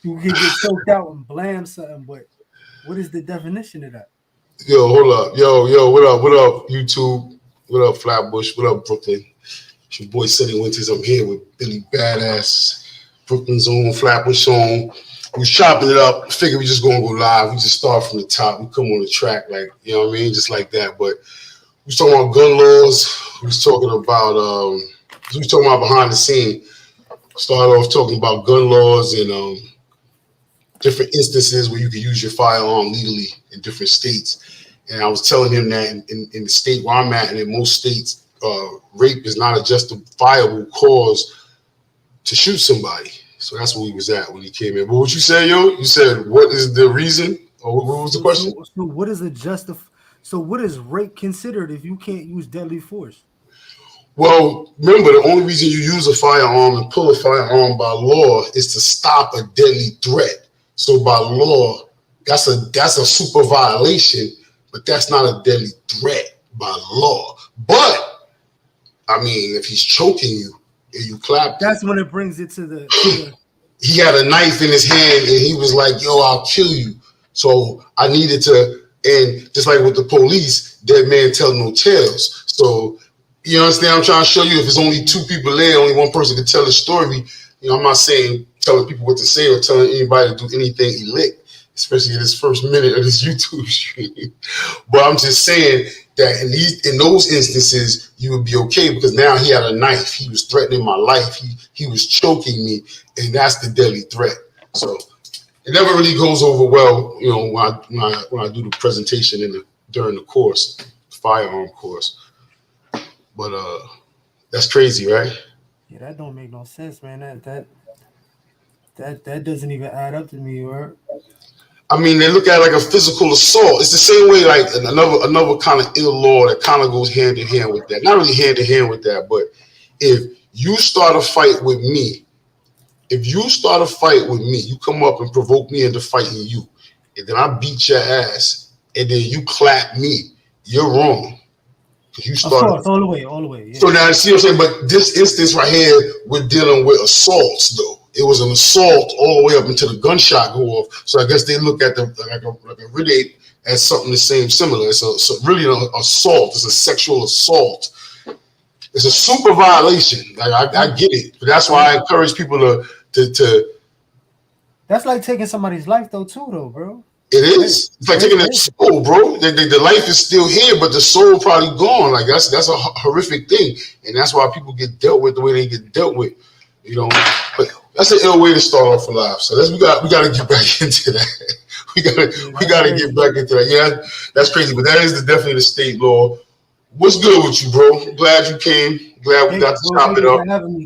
You can get choked out and blam something, but what is the definition of that? Yo, hold up. Yo, what up? What up, YouTube? What up, Flatbush? What up, Brooklyn? It's your boy Sonny Winters. I'm here with Billy Badass, Brooklyn's own, Flatbush own. We chopping it up. Figure we just gonna go live. We just start from the top. We come on the track, like, you know what I mean? Just like that. But we was talking about gun laws. We was talking about behind the scene. Started off talking about gun laws and different instances where you can use your firearm legally in different states. And I was telling him that in the state where I'm at, and in most states, rape is not a justifiable cause to shoot somebody. So that's where we was at when he came in. But what you said, yo? You said, what is the reason? Or what was the question? So what is So what is rape considered if you can't use deadly force? Well, remember, the only reason you use a firearm and pull a firearm by law is to stop a deadly threat. So by law, that's a super violation, but that's not a deadly threat by law. But I mean, if he's choking you and you clap, that's when it brings it to the. He had a knife in his hand and he was like, "Yo, I'll kill you." So I needed to, and just like with the police, dead man tell no tales. So you understand? I'm trying to show you if it's only two people there, only one person can tell the story. You know, I'm not saying telling people what to say or telling anybody to do anything elect, especially in this first minute of this YouTube stream. But I'm just saying that in those instances, you would be okay because now he had a knife. He was threatening my life. He was choking me, and that's the deadly threat. So it never really goes over well, you know, when I do the presentation during the course, firearm course. But that's crazy, right? Yeah, that don't make no sense, man. That doesn't even add up to me, right? I mean, they look at it like a physical assault. It's the same way, like another kind of ill law that kind of goes hand in hand with that. Not really hand in hand with that, but if you start a fight with me, you come up and provoke me into fighting you, and then I beat your ass, and then you clap me, you're wrong. You started all the way. Yeah. So now, see what I'm saying? But this instance right here, we're dealing with assaults, though. It was an assault all the way up until the gunshot go off. So I guess they look at like a rape as something the same, similar. It's really an assault. It's a sexual assault. It's a super violation. Like I get it, but that's why I encourage people to. That's like taking somebody's life, though, bro. It is. It's like taking their soul, bro. The life is still here, but the soul probably gone. Like that's a horrific thing, and that's why people get dealt with the way they get dealt with. You know, but that's an ill way to start off a life. So we got to get back into that. we got to get back into that. Yeah, that's crazy, but that is definitely the state law. What's good with you, bro? Glad you came. Glad we got to chop it up.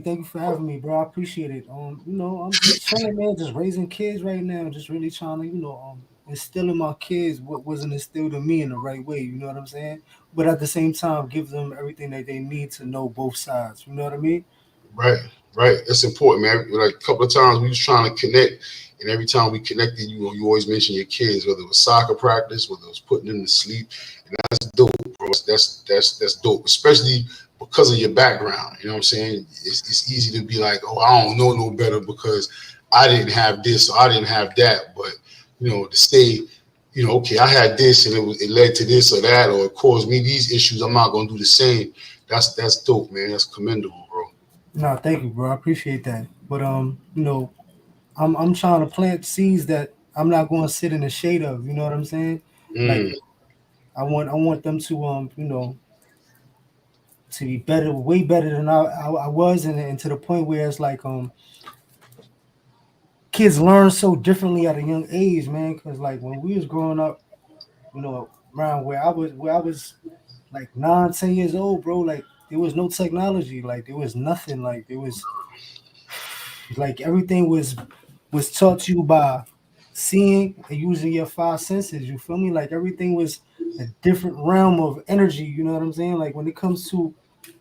Thank you for having me, bro. I appreciate it. You know, I'm just chilling, man. Just raising kids right now. Just really trying to, you know, instilling my kids what wasn't instilled in me in the right way. You know what I'm saying? But at the same time, give them everything that they need to know both sides. You know what I mean? Right. That's important, man. Like a couple of times we was trying to connect, and every time we connected, you always mention your kids, whether it was soccer practice, whether it was putting them to sleep, and that's dope, bro. That's dope, especially because of your background. You know what I'm saying? It's easy to be like, oh, I don't know no better because I didn't have this or I didn't have that, but you know, to say, you know, okay, I had this and it led to this or that, or it caused me these issues. I'm not gonna do the same. That's dope, man. That's commendable, bro. No, thank you, bro. I appreciate that. But you know, I'm trying to plant seeds that I'm not going to sit in the shade of. You know what I'm saying? Like I want them to you know, to be better, way better than I was, and to the point where it's like kids learn so differently at a young age, man. Because like when we was growing up, you know, around where I was like 9, 10 years old, bro. Like there was no technology. Like there was nothing. Like it was like everything was taught to you by seeing and using your 5 senses. You feel me? Like everything was a different realm of energy. You know what I'm saying? Like when it comes to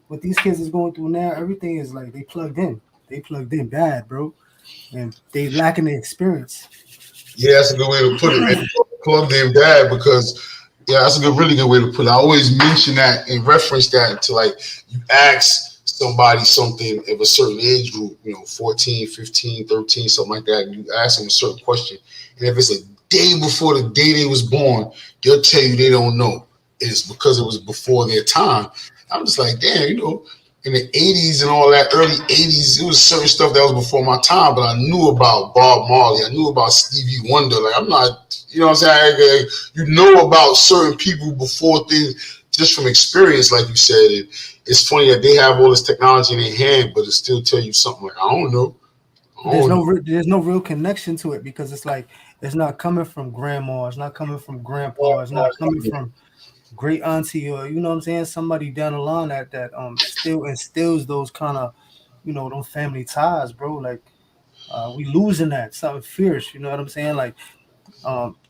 what these kids is going through now, everything is like they plugged in. They plugged in bad, bro. And they lacking the experience. Yeah, that's a good way to put it, man. Plugged in bad because that's a really good way to put it. I always mention that and reference that to like you ask somebody something of a certain age group, 14, 15, 13, something like that, and you ask them a certain question, and if it's a day before the day they was born, they'll tell you they don't know. It's because it was before their time. I'm just like, damn, in the 80s and all that, early 80s, it was certain stuff that was before my time, but I knew about Bob Marley. I knew about Stevie Wonder. Like, I'm not, what I'm saying? You know about certain people before things, just from experience, like you said. It's funny that they have all this technology in their hand, but it still tell you something like, I don't know. I don't know. There's no real connection to it because it's like it's not coming from grandma, it's not coming from grandpa, it's not coming from great auntie, or you know what I'm saying, somebody down the line that still instills those kind of those family ties, bro. Like we losing that something fierce. You know what I'm saying? Like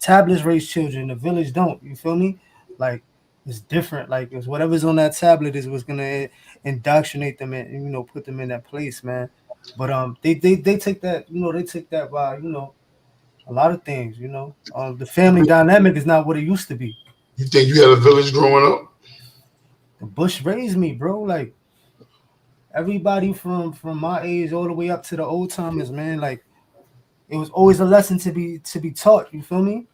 tablets raise children, the village don't. You feel me? Like it's different. Like it's whatever's on that tablet is what's gonna indoctrinate them and put them in that place, man. But they take that they take that by a lot of things. The family dynamic is not what it used to be. You think you had a village growing up? The Bush raised me, bro. Like everybody from my age all the way up to the old timers, man. Like it was always a lesson to be taught. You feel me?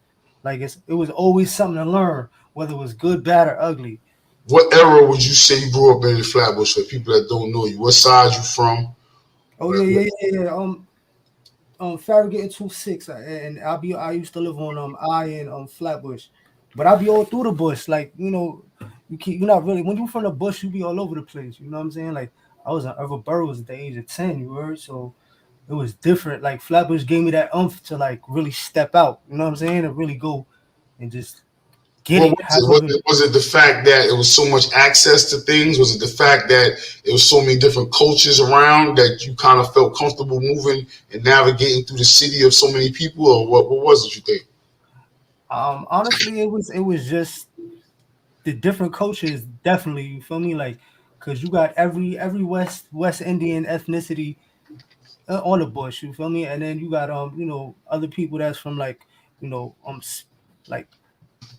Like it was always something to learn, whether it was good, bad, or ugly. What era would you say you grew up in Flatbush? For people that don't know you, what side you from? Oh yeah, yeah, yeah, yeah. Farragut 26, and I used to live on I and Flatbush, but I be all through the bush. Like you're not really when you from the bush, you be all over the place. You know what I'm saying? Like I was in Ever Burrows at the age of 10. You heard? So it was different. Like Flatbush gave me that umph to like really step out. You know what I'm saying? And really go and just get What it. was Have it? a good. Was it the fact that it was so much access to things? Was it the fact that it was so many different cultures around that you kind of felt comfortable moving and navigating through the city of so many people, or what was it? You think? Honestly, it was just the different cultures. Definitely, you feel me? Like, cause you got every West Indian ethnicity on the bush. You feel me? And then you got other people that's from like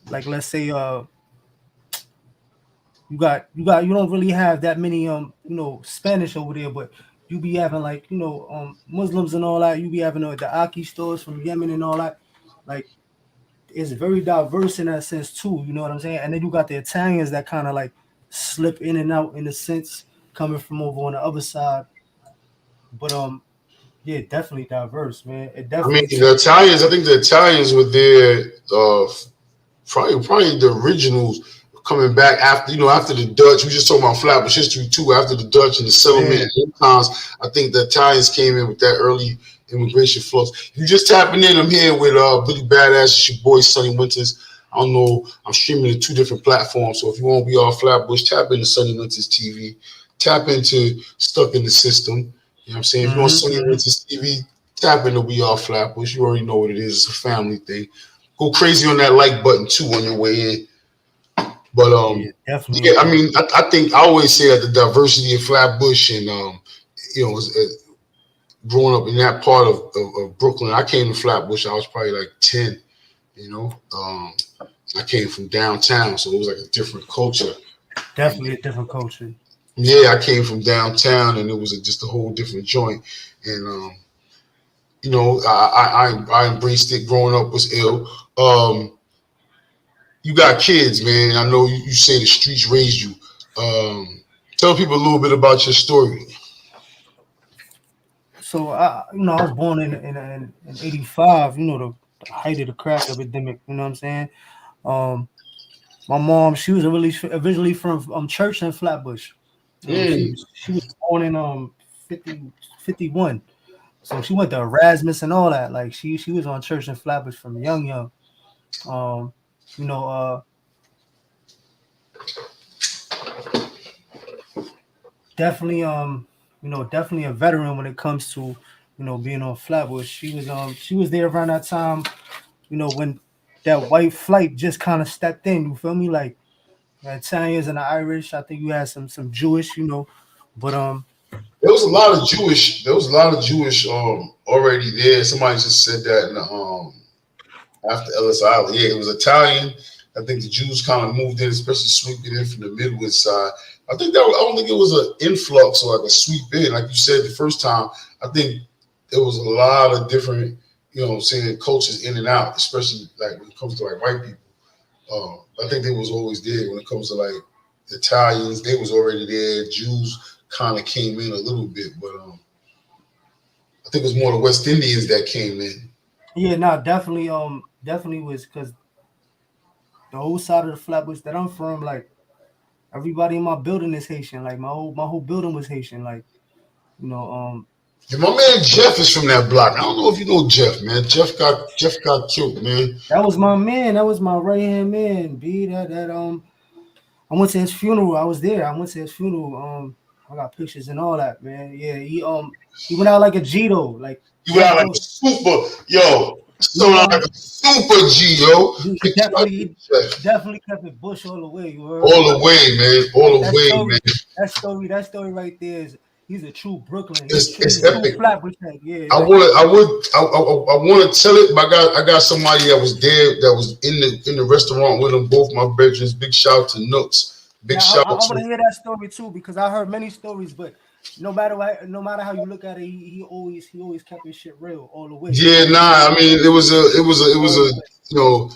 like let's say you don't really have that many Spanish over there, but you be having like Muslims and all that. You be having the Aki stores from Yemen and all that. Like it's very diverse in that sense too. You know what I'm saying? And then you got the Italians that kind of like slip in and out in a sense coming from over on the other side. But yeah, definitely diverse, man. It I mean, definitely the took. Italians. I think the Italians were there. Probably the originals coming back after after the Dutch. We just talking about Flatbush history too. After the Dutch and the settlement Yeah. and those times, I think the Italians came in with that early immigration flux. You just tapping in. I'm here with Billy Badass. It's your boy Sonny Winters. I don't know. I'm streaming to two different platforms. So if you want to be off Flatbush, tap into Sonny Winters TV. Tap into Stuck in the System. You know what I'm saying? If you want Hmm. Sonny Winters TV, tap into We Are Flatbush. You already know what it is. It's a family thing. Go crazy on that like button too on your way in. But Yeah, definitely yeah, I important. mean, I think I always say that the diversity of Flatbush and growing up in that part of Brooklyn, I came to Flatbush. I was probably like 10. You know, I came from downtown, so it was like a different culture. And Definitely a different culture. yeah, I came from downtown, and it was just a whole different joint. And I embraced it. Growing up was ill. You got kids, man. I know you say the streets raised you. Tell people a little bit about your story. So I was born in '85. The height of the crack epidemic. You know what I'm saying? Um, my mom, she was originally from Church and Flatbush. She Mm. was she was born in 50 51. So she went to Erasmus and all that. Like she was on Church and Flatbush from young. Um, you know, definitely definitely a veteran when it comes to being on Flatbush. She was there around that time. When that white flight just kind of stepped in. You feel me? Like the Italians and the Irish. I think you had some Jewish. But There was a lot of Jewish. There was a lot of Jewish already there. Somebody just said that in the, after Ellis Island. Yeah, it was Italian. I think the Jews kind of moved in, especially sweeping in from the Midwest side. I don't think it was an influx or like a sweep in, like you said the first time. I think there was a lot of different, saying cultures in and out, especially like when it comes to like white people. I think they was always there when it comes to like Italians. They was already there. Jews kind of came in a little bit, but I think it was more the West Indians that came in. Yeah, nah, definitely. Definitely was because the whole side of the Flatbush that I'm from, like everybody in my building is Haitian. Like my whole building was Haitian. Like you know, Yeah, my man Jeff is from that block. I don't know if you know Jeff, man. Jeff got killed, man. that was my man. That was my right hand man. B I went to his funeral. I was there. I went to his funeral. I got pictures and all that, man. Yeah, he went out like a G though. Like You went Jeff out like a Bush. super, yo. He Someone out like a super G, yo. he Picture out definitely with he Jeff. definitely kept it Bush all the way. You heard? All the way, man. Like All the way, man. that story right there is he's a true Brooklyn. He's It's a true epic. Flatbush head. Yeah, I like want to, I would, I want to tell it, but I got somebody that was there, that was in the restaurant with them, both my bedrooms. Big shout out to Nooks. Big now shout out I want to, to hear that story too because I heard many stories, but no matter how you look at it, he always kept his shit real all the way. You know yeah, what I'm saying? nah. I mean, it was All the a, way. you know,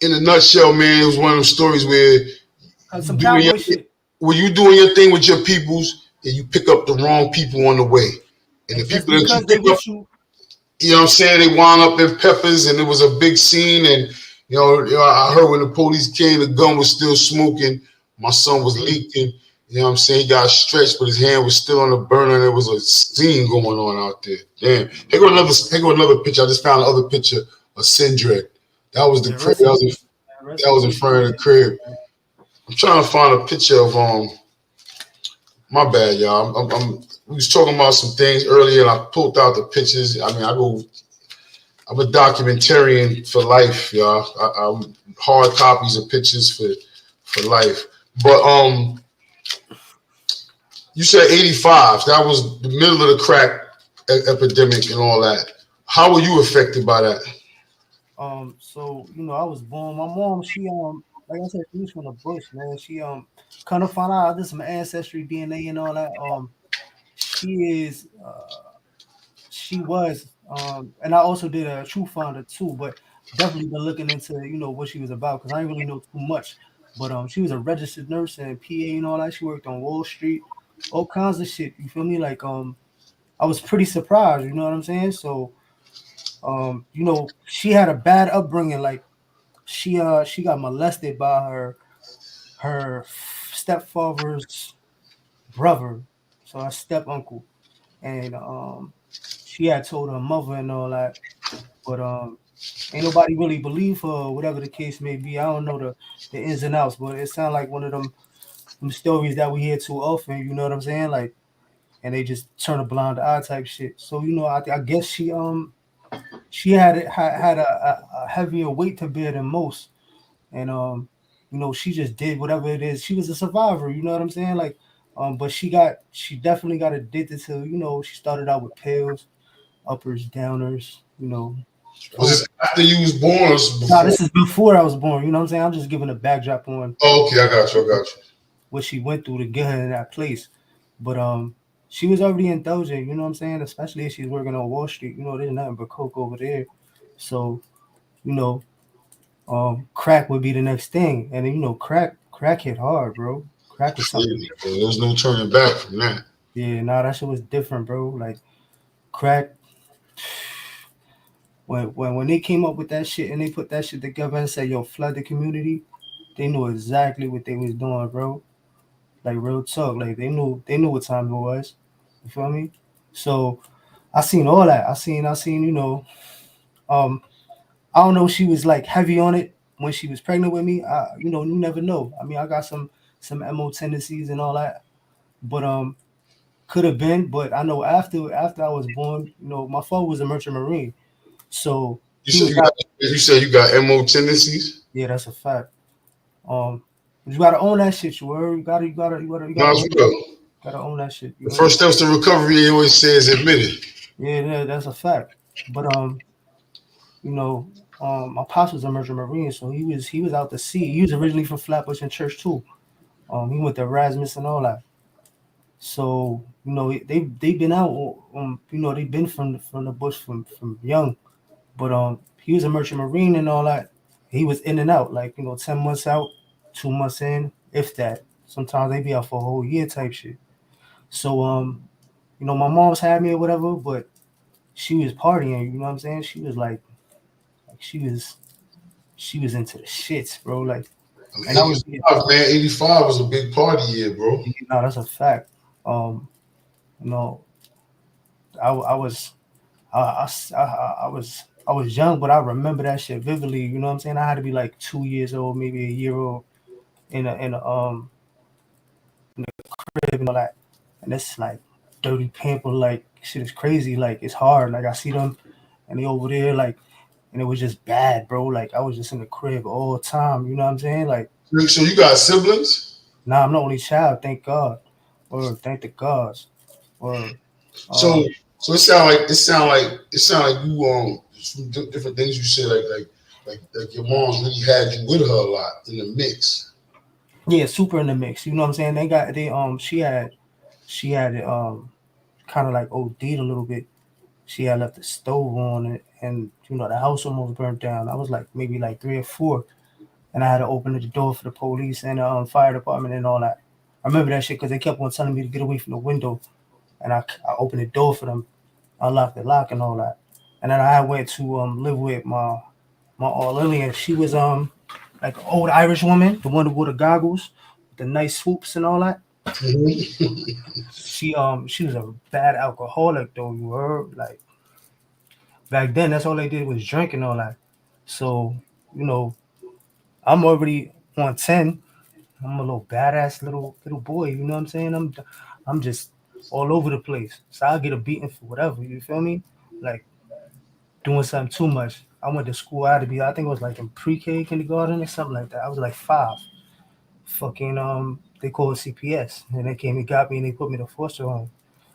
in a nutshell, man. It was one of those stories where Cause you some doing your, cowboy shit. when you doing your thing with your peoples, and you pick up the wrong people on the way, and the And just people that you because they pick up, with you, you know what I'm saying? They wound up in Peppers, and it was a big scene. And I heard when the police came, the gun was still smoking. My son was leaking. You know what I'm saying? He got stretched, but his hand was still on the burner. There was a scene going on out there. Damn. Here go another picture. I just found another picture of Sindred. That was the yeah, crib. rest in peace, man. Rest That in was in peace, front of the crib. man. I'm trying to find a picture of my bad, y'all. We was talking about some things earlier, and I pulled out the pictures. I mean, I'm a documentarian for life, y'all. I'm hard copies of pictures for life. But you said 85. That was the middle of the crack epidemic and all that. How were you affected by that? So I was born. My mom, she like I said, she was from the bush, man. She kind of found out I did some ancestry DNA and all that. She is she was and I also did a true finder too, but definitely been looking into what she was about because I didn't really know too much. But she was a registered nurse and PA and all that. She worked on Wall Street, all kinds of shit. You feel me? Like I was pretty surprised. You know what I'm saying? So she had a bad upbringing. Like she got molested by her stepfather's brother, so her step uncle, and she had told her mother and all that, but ain't nobody really believe her, or whatever the case may be. I don't know the ins and outs, but it sounded like one of them stories that we hear too often. You know what I'm saying? Like, and they just turn a blind eye type shit. So I guess she had a heavier weight to bear than most, and she just did whatever it is. She was a survivor. You know what I'm saying? Like, but she definitely got addicted to. She started out with pills, uppers, downers. Was From this after you was born or Nah, before? this is before I was born. You know what I'm saying? I'm just giving a backdrop on Oh, okay, I got you. I got you. what she went through to get her in that place. But she was already indulgent. You know what I'm saying? Especially if she's working on Wall Street. There's nothing but coke over there. So you know, crack would be the next thing, and then crack hit hard, bro. Crack was something Yeah, different. there's no turning back from that. Yeah, nah, that shit was different, bro. Like crack. When they came up with that shit and they put that shit together and said, "Yo, flood the community," they knew exactly what they was doing, bro. Like real talk. Like they knew what time it was. You feel me? So I seen all that. I seen. Um, I don't know if she was like heavy on it when she was pregnant with me. You never know. I mean, I got some mo tendencies and all that, but could have been. But I know after I was born, my father was a merchant marine, so You he said was you not. got you said you got MO tendencies. Yeah, that's a fact. Um, you gotta own that shit. You heard? You gotta Might as own well. gotta own that shit. The You heard? first steps to recovery, they always say, is admit it. Yeah, that's a fact. But you know. my pops was a merchant marine, so he was out to sea. He was originally from Flatbush and Church too. He went to Erasmus and all that. So they've been out. They've been from the bush from young. But he was a merchant marine and all that. He was in and out, like 10 months out, 2 months in, if that. Sometimes they be out for a whole year type shit. So my mom's had me or whatever, but she was partying. You know what I'm saying? She was like she was into the shits, bro. Like, I mean, and I was yeah, 85, man. 85 was a big party year, bro. no, that's a fact. Um, you know, I was I was young, but I remember that shit vividly. You know what I'm saying? I had to be like 2 years old, maybe a year old, in the crib and all that. And it's like dirty pamper, like shit is crazy. Like it's hard. Like I see them and they over there, like, and it was just bad, bro. Like I was just in the crib all the time. You know what I'm saying? Like, So you got siblings? nah, I'm the only child, thank God, or thank the gods, or So um, so it sound like you some different things you said like your mom's really had you with her a lot in the mix. yeah, super in the mix. You know what I'm saying? She had kind of like OD'd a little bit. She had left the stove on it, and the house almost burnt down. I was like maybe like 3 or 4, and I had to open the door for the police and fire department and all that. I remember that shit because they kept on telling me to get away from the window, and I opened the door for them, unlocked the lock and all that. And then I went to live with my Aunt Lillian. She was like an old Irish woman, the one who wore the goggles, the nice swoops and all that. Mhm. She was a bad alcoholic though. You heard, like, back then that's all they did was drink and all that. So you know I'm already on 10. I'm a little badass little boy. You know what I'm saying? I'm just all over the place. So I get a beating for whatever. You feel me? Like doing something too much. I went to school. I had to be. I think it was like in pre-K, kindergarten, or something like that. I was like 5. Fucking they called CPS, and they came and got me, and they put me to foster home.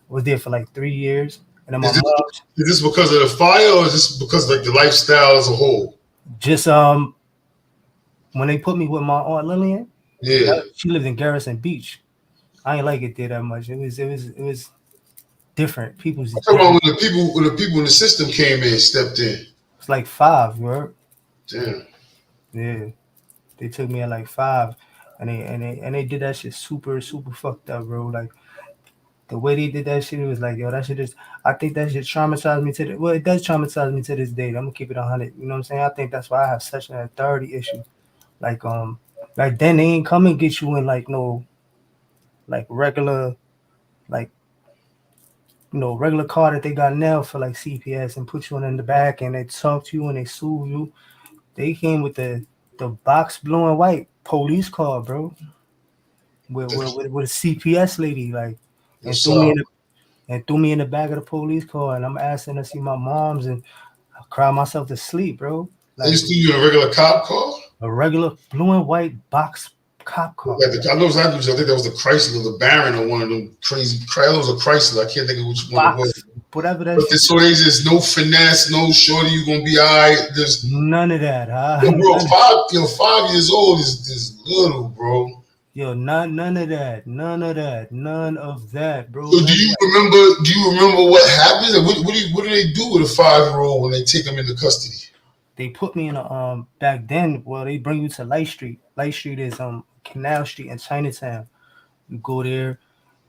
I was there for like 3 years, and then my Is this mom is this because of the fire or is this because of like the lifestyle as a whole? just when they put me with my aunt Lillian, Yeah. she lived in Garrison Beach. I ain't like it there that much. It was different. People's I'm talking different. about when the people in the system came in, stepped in. It's like 5, you heard? Damn. Yeah, they took me at like 5, and they did that shit super super fucked up, bro. Like the way they did that shit, it was like, yo, that shit is. I think that shit traumatized me to the. Well, it does traumatize me to this day. I'm gonna keep it 100. You know what I'm saying? I think that's why I have such an authority issue. Like like then they ain't come and get you in like no like regular like regular car that they got now for like CPS and put you in the back and they talk to you and they soothe you. They came with the box blue and white police car, bro, with a CPS lady, like, and What's threw me up? in the and threw me in the back of the police car, and I'm asking to see my mom's, and I cry myself to sleep, bro. They Like used to do a regular cop car. a regular blue and white box cop car. Like I know exactly what I think that was the Chrysler, the Baron, or one of them crazy. That was a Chrysler. I can't think of which one it was. Box, whatever that But shit. so they just no finesse, no shorty. You gonna be all right. Just None of that, huh? yo, bro. None. 5 years old is little, bro. Yo, none of that. None of that. None of that, bro. So None of that. Do you remember what happened? And what do they do with a 5 year old when they take them into custody? They put me in a back then. Well, they bring you to Light Street. Light Street is Canal Street in Chinatown. You go there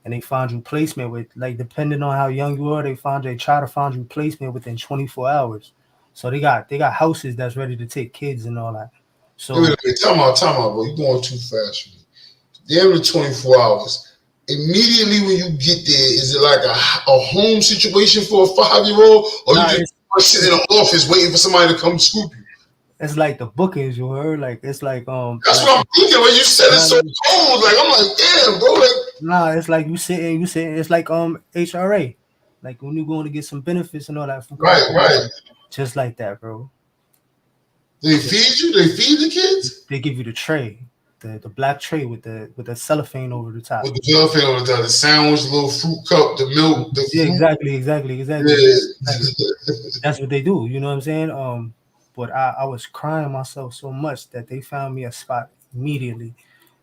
and they find you placement with, like, depending on how young you are, they try to find you placement within 24 hours. So they got houses that's ready to take kids and all that. Wait a So minute, time out, bro. You going too fast for me. Damn the 24 hours. Immediately when you get there, is it like a home situation for a 5 year old, or you nah, just sit it's in an office waiting for somebody to come scoop you? it's like the bookings, you heard? Like it's That's like what I'm thinking. When you said it nah, so cold, like I'm like, damn, bro. Like, nah, it's like you sitting. It's like HRA, like when you going to get some benefits and all that from right, corporate, right. just like that, bro. They Just feed you. They feed the kids they give you the tray, the black tray with the cellophane over the top. with the girlfriend on the sandwich, the little fruit cup, the milk, the Yeah, fruit. exactly. Yeah. That's what they do. You know what I'm saying? but I was crying myself so much that they found me a spot immediately.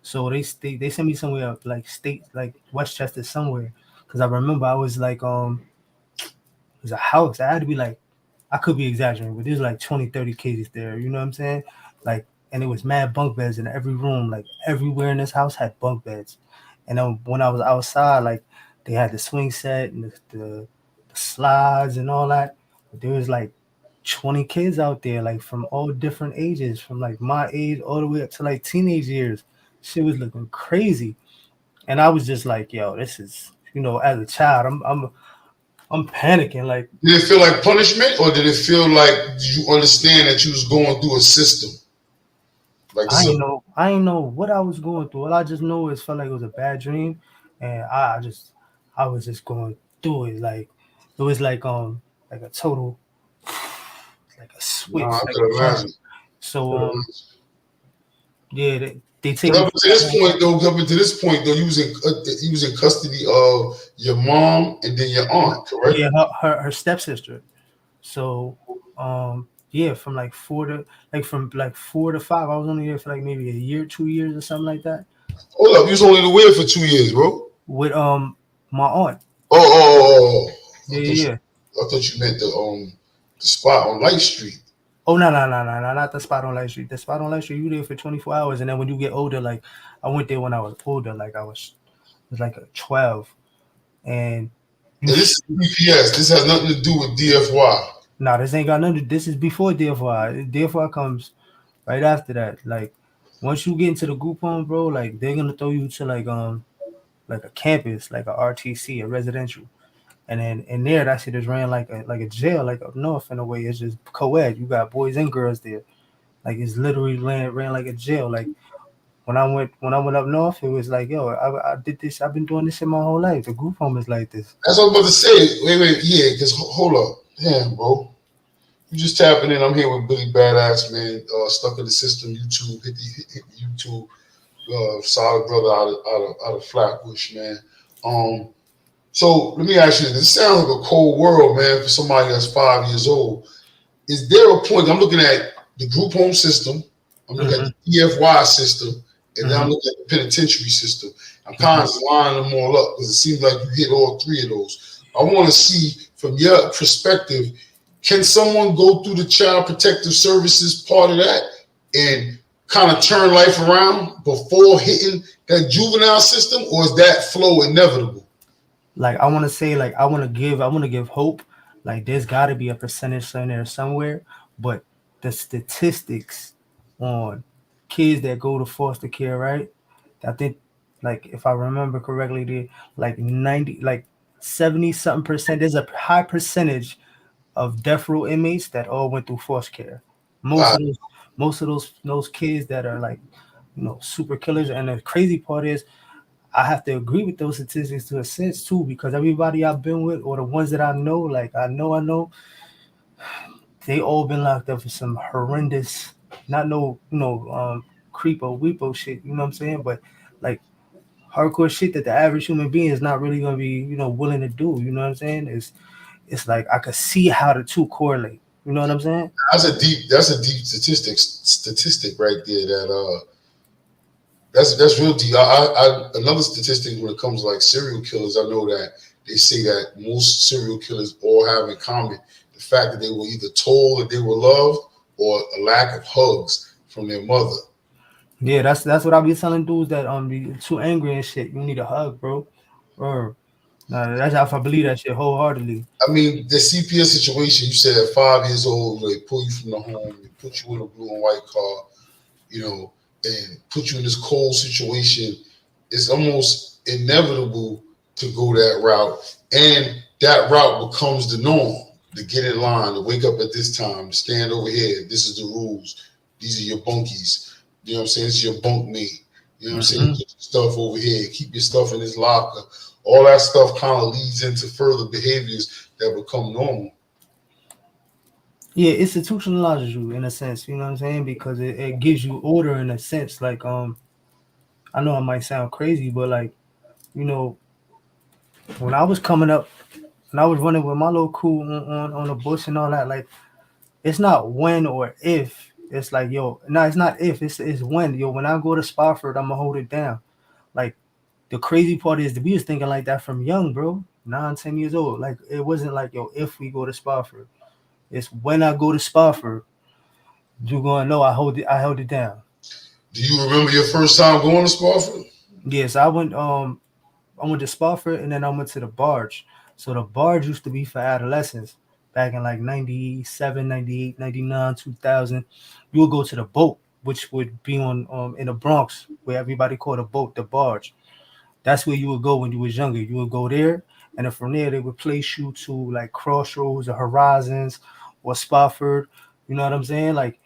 So they sent me somewhere like state like Westchester somewhere, because I remember I was like it was a house. I had to be like, I could be exaggerating, but there's like 20, 30 cases there. You know what I'm saying? Like, and it was mad bunk beds in every room. Like everywhere in this house had bunk beds. And then when I was outside, like they had the swing set and the slides and all that. But there was like 20 kids out there, like from all different ages, from like my age all the way up to like teenage years. Shit was looking crazy. And I was just like, yo, this is, as a child, I'm panicking. Like, Did it feel like punishment, or did it feel like you understand that you was going through a system? Like this is I ain't know what I was going through. All I just know is felt like it was a bad dream, and I was just going through it. Like it was like a total, like a nah, I switch, like could a jump. imagine. So Could imagine. yeah, they take So me. up until this point though, you was in custody of your mom and then your aunt, correct? Yeah, her stepsister. So yeah, from like 4 to 5, I was only there for like maybe a year, 2 years or something like that Hold up, you was only in the wheel for 2 years, bro. with my aunt. Oh. Yeah, yeah, yeah. I thought you meant the spot on Light Street. Oh no, no, no, no, no, not the spot on Light Street. The spot on Light Street, you there for 24 hours, and then when you get older, like I went there when I was older, like I was like a 12, and you And this sh- is BPS. This has nothing to do with DFY. nah, this ain't got nothing. This is before DFY. DFY comes right after that. Like once you get into the group home, bro, like they're gonna throw you to like a campus, like a RTC, a residential. And then in there, that shit is ran like a jail, like up north in a way. It's just co-ed. You got boys and girls there. Like it's literally ran like a jail. Like when I went up north, it was like, yo, I did this. I've been doing this shit my whole life. The group home is like this. That's what I'm about to say. Wait, yeah, because hold up. Damn, bro. You just tapping in. I'm here with Billy Badass, man. Stuck in the system. YouTube. Hit the YouTube. Solid brother out of Flatbush, man. Um, so let me ask you this. This sounds like a cold world, man, for somebody that's 5 years old. Is there a point? I'm looking at the group home system, I'm looking at Hmm. the DFY system, and then I'm Hmm. looking at the penitentiary system. I'm kind Hmm. of lining them all up because it seems like you hit all three of those. I want to see from your perspective, can someone go through the child protective services part of that and kind of turn life around before hitting that juvenile system, or is that flow inevitable? Like I want to say, like I want to give hope. Like there's got to be a percentage in there somewhere, but the statistics on kids that go to foster care, right? I think, like if I remember correctly, they like 90, like 70 something percent. There's a high percentage of death row inmates that all went through foster care. Most Uh, of those kids that are like, super killers. And the crazy part is, I have to agree with those statistics to a sense too, because everybody I've been with, or the ones that I know, like I know, they all been locked up for some horrendous, not no, creepo weepo shit. You know what I'm saying? But like hardcore shit that the average human being is not really gonna be, willing to do. You know what I'm saying? It's like I could see how the two correlate. You know what I'm saying? that's a deep statistic right there. That's real deep. Another statistic when it comes to like serial killers, I know that they say that most serial killers all have in common the fact that they were either told that they were loved or a lack of hugs from their mother. Yeah, that's what I be telling dudes that be too angry and shit. You need a hug, bro. Or nah, that's how I believe that shit wholeheartedly. I mean, the CPS situation, you said at 5 years old, they pull you from the home, they put you in a blue and white car, and put you in this cold situation. It's almost inevitable to go that route. And that route becomes the norm to get in line, to wake up at this time, to stand over here. This is the rules. These are your bunkies. You know what I'm saying? This is your bunk mate. You know what I'm saying? Hmm. Put your stuff over here. Keep your stuff in this locker. All that stuff kind of leads into further behaviors that become normal. Yeah, institutionalizes you in a sense. You know what I'm saying? Because it gives you order in a sense. Like I know it might sound crazy, but like you know, when I was coming up, when I was running with my little crew on the bush and all that, like it's not when or if. It's like, yo, no, it's not if. It's when. Yo, when I go to Spofford, I'm gonna hold it down. Like the crazy part is that we was thinking like that from young, bro. 9, 10 years old. Like it wasn't like, yo, if we go to Spofford. It's when I go to Spofford, you gonna know I held it down. Do you remember your first time going to Spofford? Yes, I went to Spofford and then I went to the Barge. So the Barge used to be for adolescents back in like 97, 98, 99, 2000. You would go to the boat, which would be on in the Bronx, where everybody called a boat the Barge. That's where you would go when you was younger. You would go there, and then from there they would place you to like Crossroads or Horizons or Spofford. You know what I'm saying? Like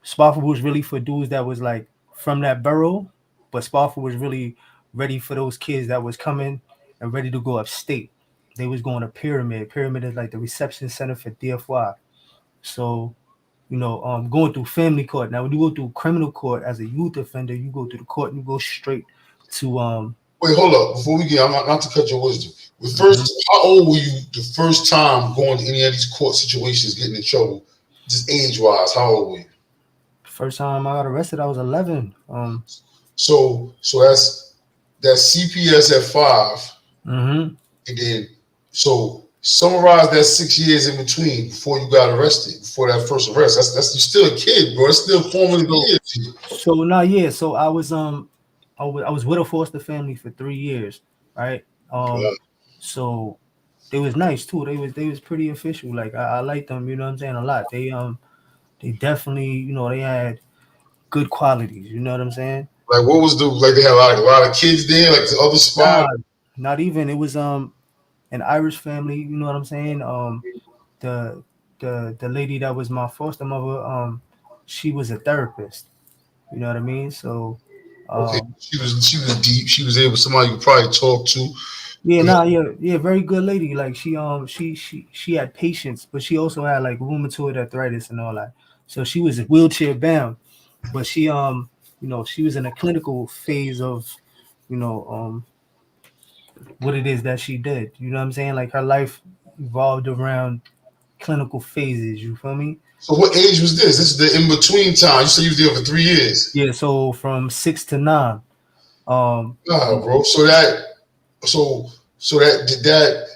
Spofford was really for dudes that was like from that borough, but Spofford was really ready for those kids that was coming and ready to go upstate. They was going to Pyramid. Pyramid is like the reception center for DFY. So, going through family court. Now, when you go through criminal court as a youth offender, you go to the court and you go straight to Wait, hold up. Before we get, I'm not to cut your wisdom. But mhm. first, how old were you the first time going to any of these court situations, getting in trouble, just age wise? How old were you? First time I got arrested, I was 11. So that's CPS at 5, Mhm. and then so summarize that 6 years in between before you got arrested, before that first arrest. That's you're still a kid, bro. It's still formative So, years. so I was with a foster family for 3 years, right? Yeah. So they was nice too. They was pretty official. Like I liked them, you know what I'm saying, a lot. They definitely, they had good qualities, you know what I'm saying? Like what was the like? They had a lot of kids there, like the other spot. Nah, not even. It was an Irish family, you know what I'm saying? The the lady that was my foster mother, she was a therapist, you know what I mean? So Okay, um she was deep. She was able somebody you could probably talk to. yeah, nah, yeah, yeah, very good lady. Like she had patience, but she also had like rheumatoid arthritis and all that. So she was wheelchair bound, but she was in a clinical phase of, you know, what it is that she did. You know what I'm saying? Like her life evolved around clinical phases. You feel me? So what age was this? This is the in between time. You said you was there for 3 years. Yeah. So from 6 to 9. Nah, bro. So so that did that.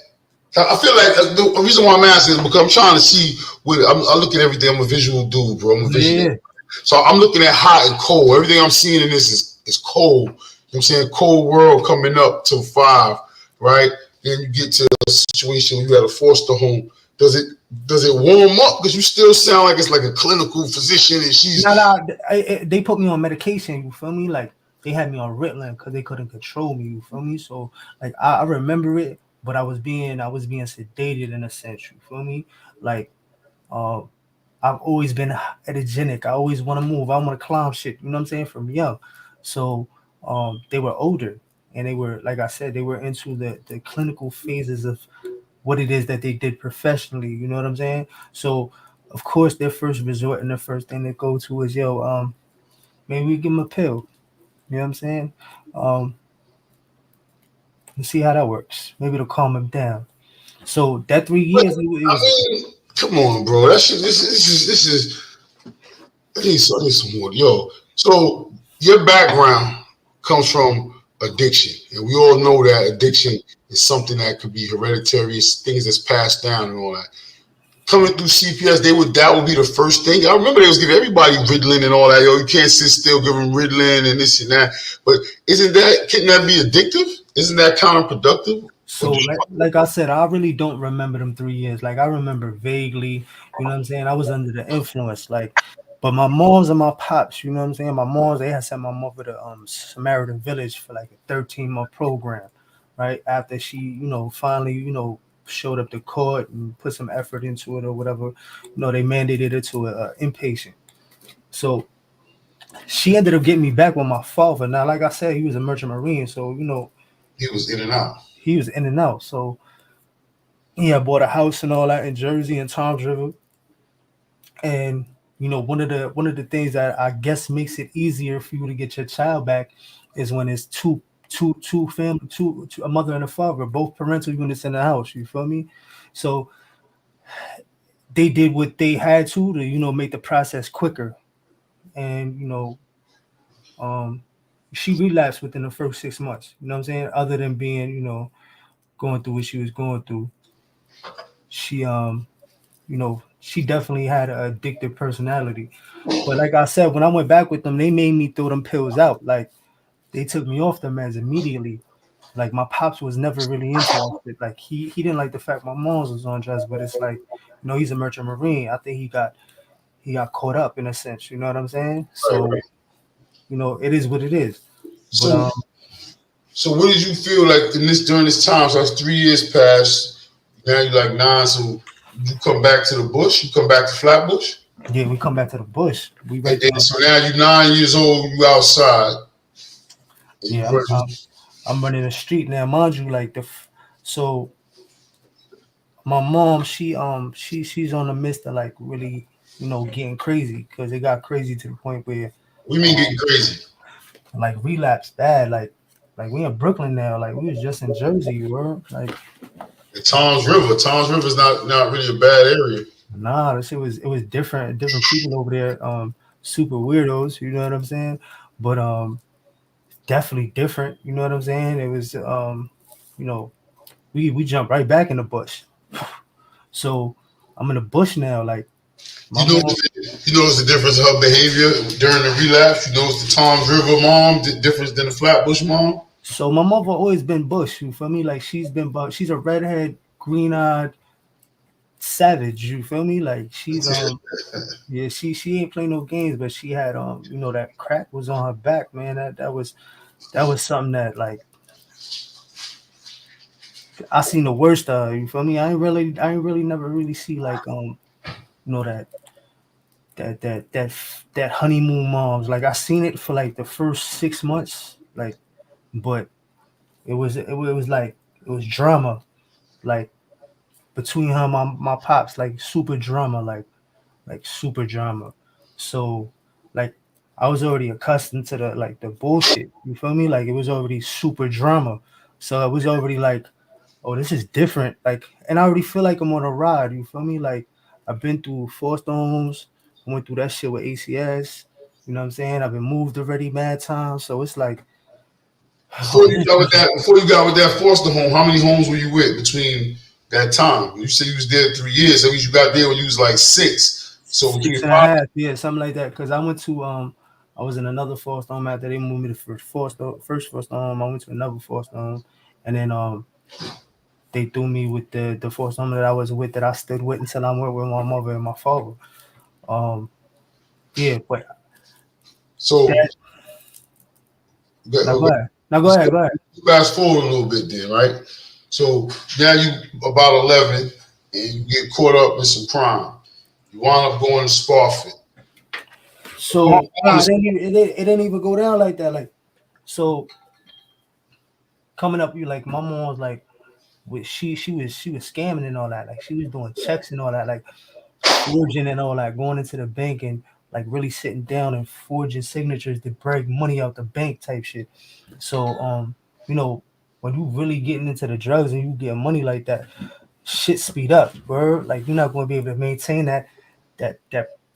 I feel like the reason why I'm asking is because I'm trying to see what I look at everything. I'm a visual dude, bro. I'm a visionary. Yeah. So I'm looking at hot and cold. Everything I'm seeing in this is cold. You know what I'm saying? Cold world coming up till 5, right? Then you get to a situation where you at a foster home. Does it does it warm up? Because you still sound like it's like a clinical physician and Nah, she's nah, they put me on medication. You feel me? Like they had me on Ritalin because they couldn't control me. You feel me? So like I remember it, but I was being sedated in a sense. You feel me? Like um, I've always been energetic. I always want to move. I want to climb shit. You know what I'm saying? From young. So they were older, and they were, like I said, they were into the clinical phases of what it is that they did professionally. You know what I'm saying? So of course their first resort and the first thing they go to is, yo, maybe we give him a pill. You know what I'm saying? Um, let's see how that works. Maybe it'll calm him down. So that 3 years, it I was mean, come on, bro. That shit this is I need some more. Yo, so your background comes from addiction, and we all know that addiction is something that could be hereditary, it's things that's passed down and all that. Coming through CPS, that would be the first thing. I remember they was giving everybody Ritalin and all that. Yo, you can't sit still, give them Ritalin and this and that. But couldn't that be addictive? Isn't that counterproductive? Or so like I said, I really don't remember them 3 years. Like I remember vaguely, you know what I'm saying? I was under the influence, like, but my moms and my pops, you know what I'm saying? My moms, they had sent my mother to Samaritan Village for like a 13-month program, right? After she, finally, showed up to court and put some effort into it or whatever, they mandated her to a inpatient. So she ended up getting me back with my father. Now, like I said, he was a merchant marine, so he was in and out? he was in and out. So yeah, I bought a house and all that in Jersey and Tom's River. And one of the things that I guess makes it easier for you to get your child back is when it's two family, two a mother and a father, both parental units in the house. You feel me? So they did what they had to make the process quicker. And um, she relapsed within the first 6 months. You know what I'm saying? Other than being going through what she was going through, she she definitely had an addictive personality. But like I said, when I went back with them, they made me throw them pills out. Like they took me off them meds immediately. Like my pops was never really into that shit. Like he didn't like the fact my mom's was on drugs, but it's like, he's a merchant marine. I think he got caught up in a sense. You know what I'm saying? Right, So right. it is what it is. But So, so what did you feel like in this during this time? So that's 3 years past. Now you're like 9. So you come back to the bush. You come back to Flatbush. yeah, we come back to the bush. We And right then there. so now you're 9 years old. You outside. And you Yeah, running. I'm running the street now, mind you. Like so my mom, she's on the midst of like really getting crazy because it got crazy to the point where We mean getting um crazy. like relapse bad. Like we in Brooklyn now. Like we was just in Jersey. You were like, And Tom's River. Tom's River is not really a bad area. nah, this shit was, it was different people over there. Super weirdos. You know what I'm saying? But definitely different. You know what I'm saying? It was you know we jumped right back in the bush. So I'm in the bush now. Like my You know, mom. you notice the difference of her behavior during the relapse. You notice the Tom's River mom, the difference than the Flatbush mom. So my mother always been bush. You feel me? Like she's a redhead, green eyed savage. You feel me? Like she's yeah, she ain't play no games, but she had that crack was on her back, man. That was something that like I seen the worst of her, you feel me? I ain't really never really see like that that honeymoon moms. Like I seen it for like the first 6 months, like, but it was like it was drama, like between her and my pops, like super drama, like super drama. So like I was already accustomed to the bullshit. You feel me? Like it was already super drama. So it was already like, oh, this is different. Like, and I already feel like I'm on a ride. You feel me? Like I've been through foster homes. I went through that shit with ACS. You know what I'm saying? I've been moved already mad times. So it's like, Before oh, you this got with is that, before you got with that foster home, how many homes were you with between that time? You said you was there 3 years. That means you got there when you was like 6. So between six and a five, half, yeah, something like that. Cause I went to I was in another foster home after they moved me to first foster home. I went to another foster home, and then they threw me with the foster home that I was with, that I stood with until I went with my mother and my father. Um, yeah, but so that now go ahead. Now go ahead. Go ahead. fast forward a little bit then, right? So now you about 11 and you get caught up in some crime. You wind up going to Spofford. So nah, it didn't even go down like that. Like so, coming up, you like my mom was like, she was scamming and all that. Like she was doing checks and all that. Like forging and all that, going into the bank and like really sitting down and forging signatures to break money out the bank type shit. So you know, when you really getting into the drugs and you get money like that, shit speed up, bro. Like you're not gonna be able to maintain that that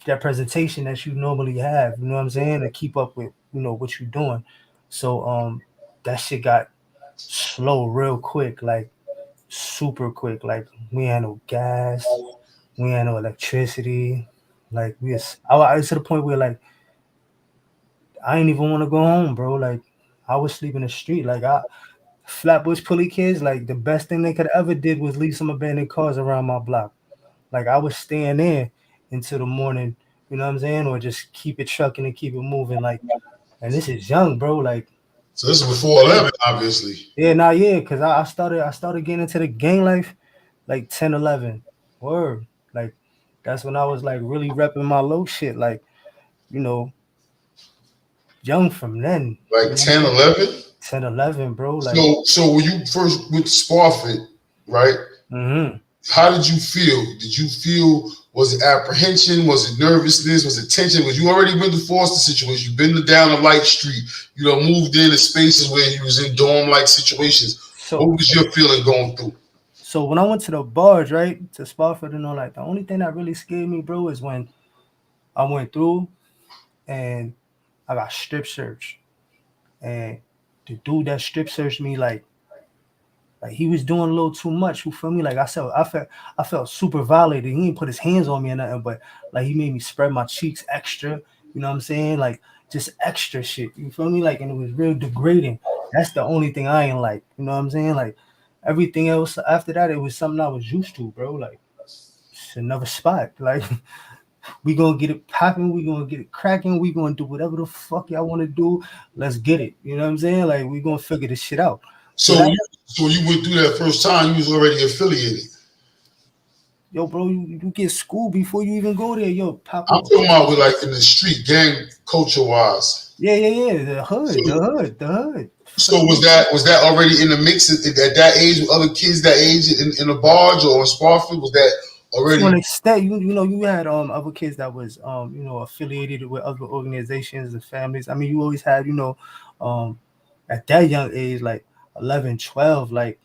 that presentation that you normally have, you know what I'm saying, to keep up with, what you're doing. So that shit got slow real quick, like super quick. Like we had no gas, we had no electricity. Like I was to the point where like I ain't even want to go home, bro. Like I was sleeping in the street. Like Flatbush Pulley kids, like the best thing they could ever did was leave some abandoned cars around my block. Like I was staying there until the morning, you know what I'm saying, or just keep it trucking and keep it moving. Like, and this is young, bro. Like, So this is before yeah, 11, obviously. yeah, nah, yeah, cause I started getting into the gang life like 10, 11. Word, like that's when I was like really repping my low shit. Like, you know, young from then. You Like know what I'm 10, saying? 11. 10, 11, bro. Like, So when you first went to Spofford, right? mm-hmm. How did you feel? Did you feel, was it apprehension? Was it nervousness? Was it tension? Was you already been to foster situation? You've been down a light street. You know, moved into spaces where you was in dorm like situations. What So was your feeling going through? So when I went to the bars, right, to Spofford and all that, the only thing that really scared me, bro, is when I went through and I got strip searched. And the dude that strip searched me, like he was doing a little too much. You feel me? Like I felt super violated. He didn't put his hands on me or nothing, but like he made me spread my cheeks extra. You know what I'm saying? Like just extra shit. You feel me? Like, and it was real degrading. That's the only thing I ain't like. You know what I'm saying? Like everything else after that, it was something I was used to, bro. Like it's another spot. Like we gonna get it popping. We gonna get it cracking. We gonna do whatever the fuck y'all want to do. Let's get it. You know what I'm saying? Like we gonna figure this shit out. So So that, you went through that first time, you was already affiliated. yo, bro, you get school before you even go there. Yo, pop I'm off. talking about with like in the street, gang culture wise. Yeah, yeah, yeah. The So hood, the hood, the hood. so was that already in the mix at that age with other kids that age in the barge or in Sparfield? Was that To an already? extent, you know, you had other kids that was you know, affiliated with other organizations and families. I mean, you always had, you know, um at that young age, like 11, 12, like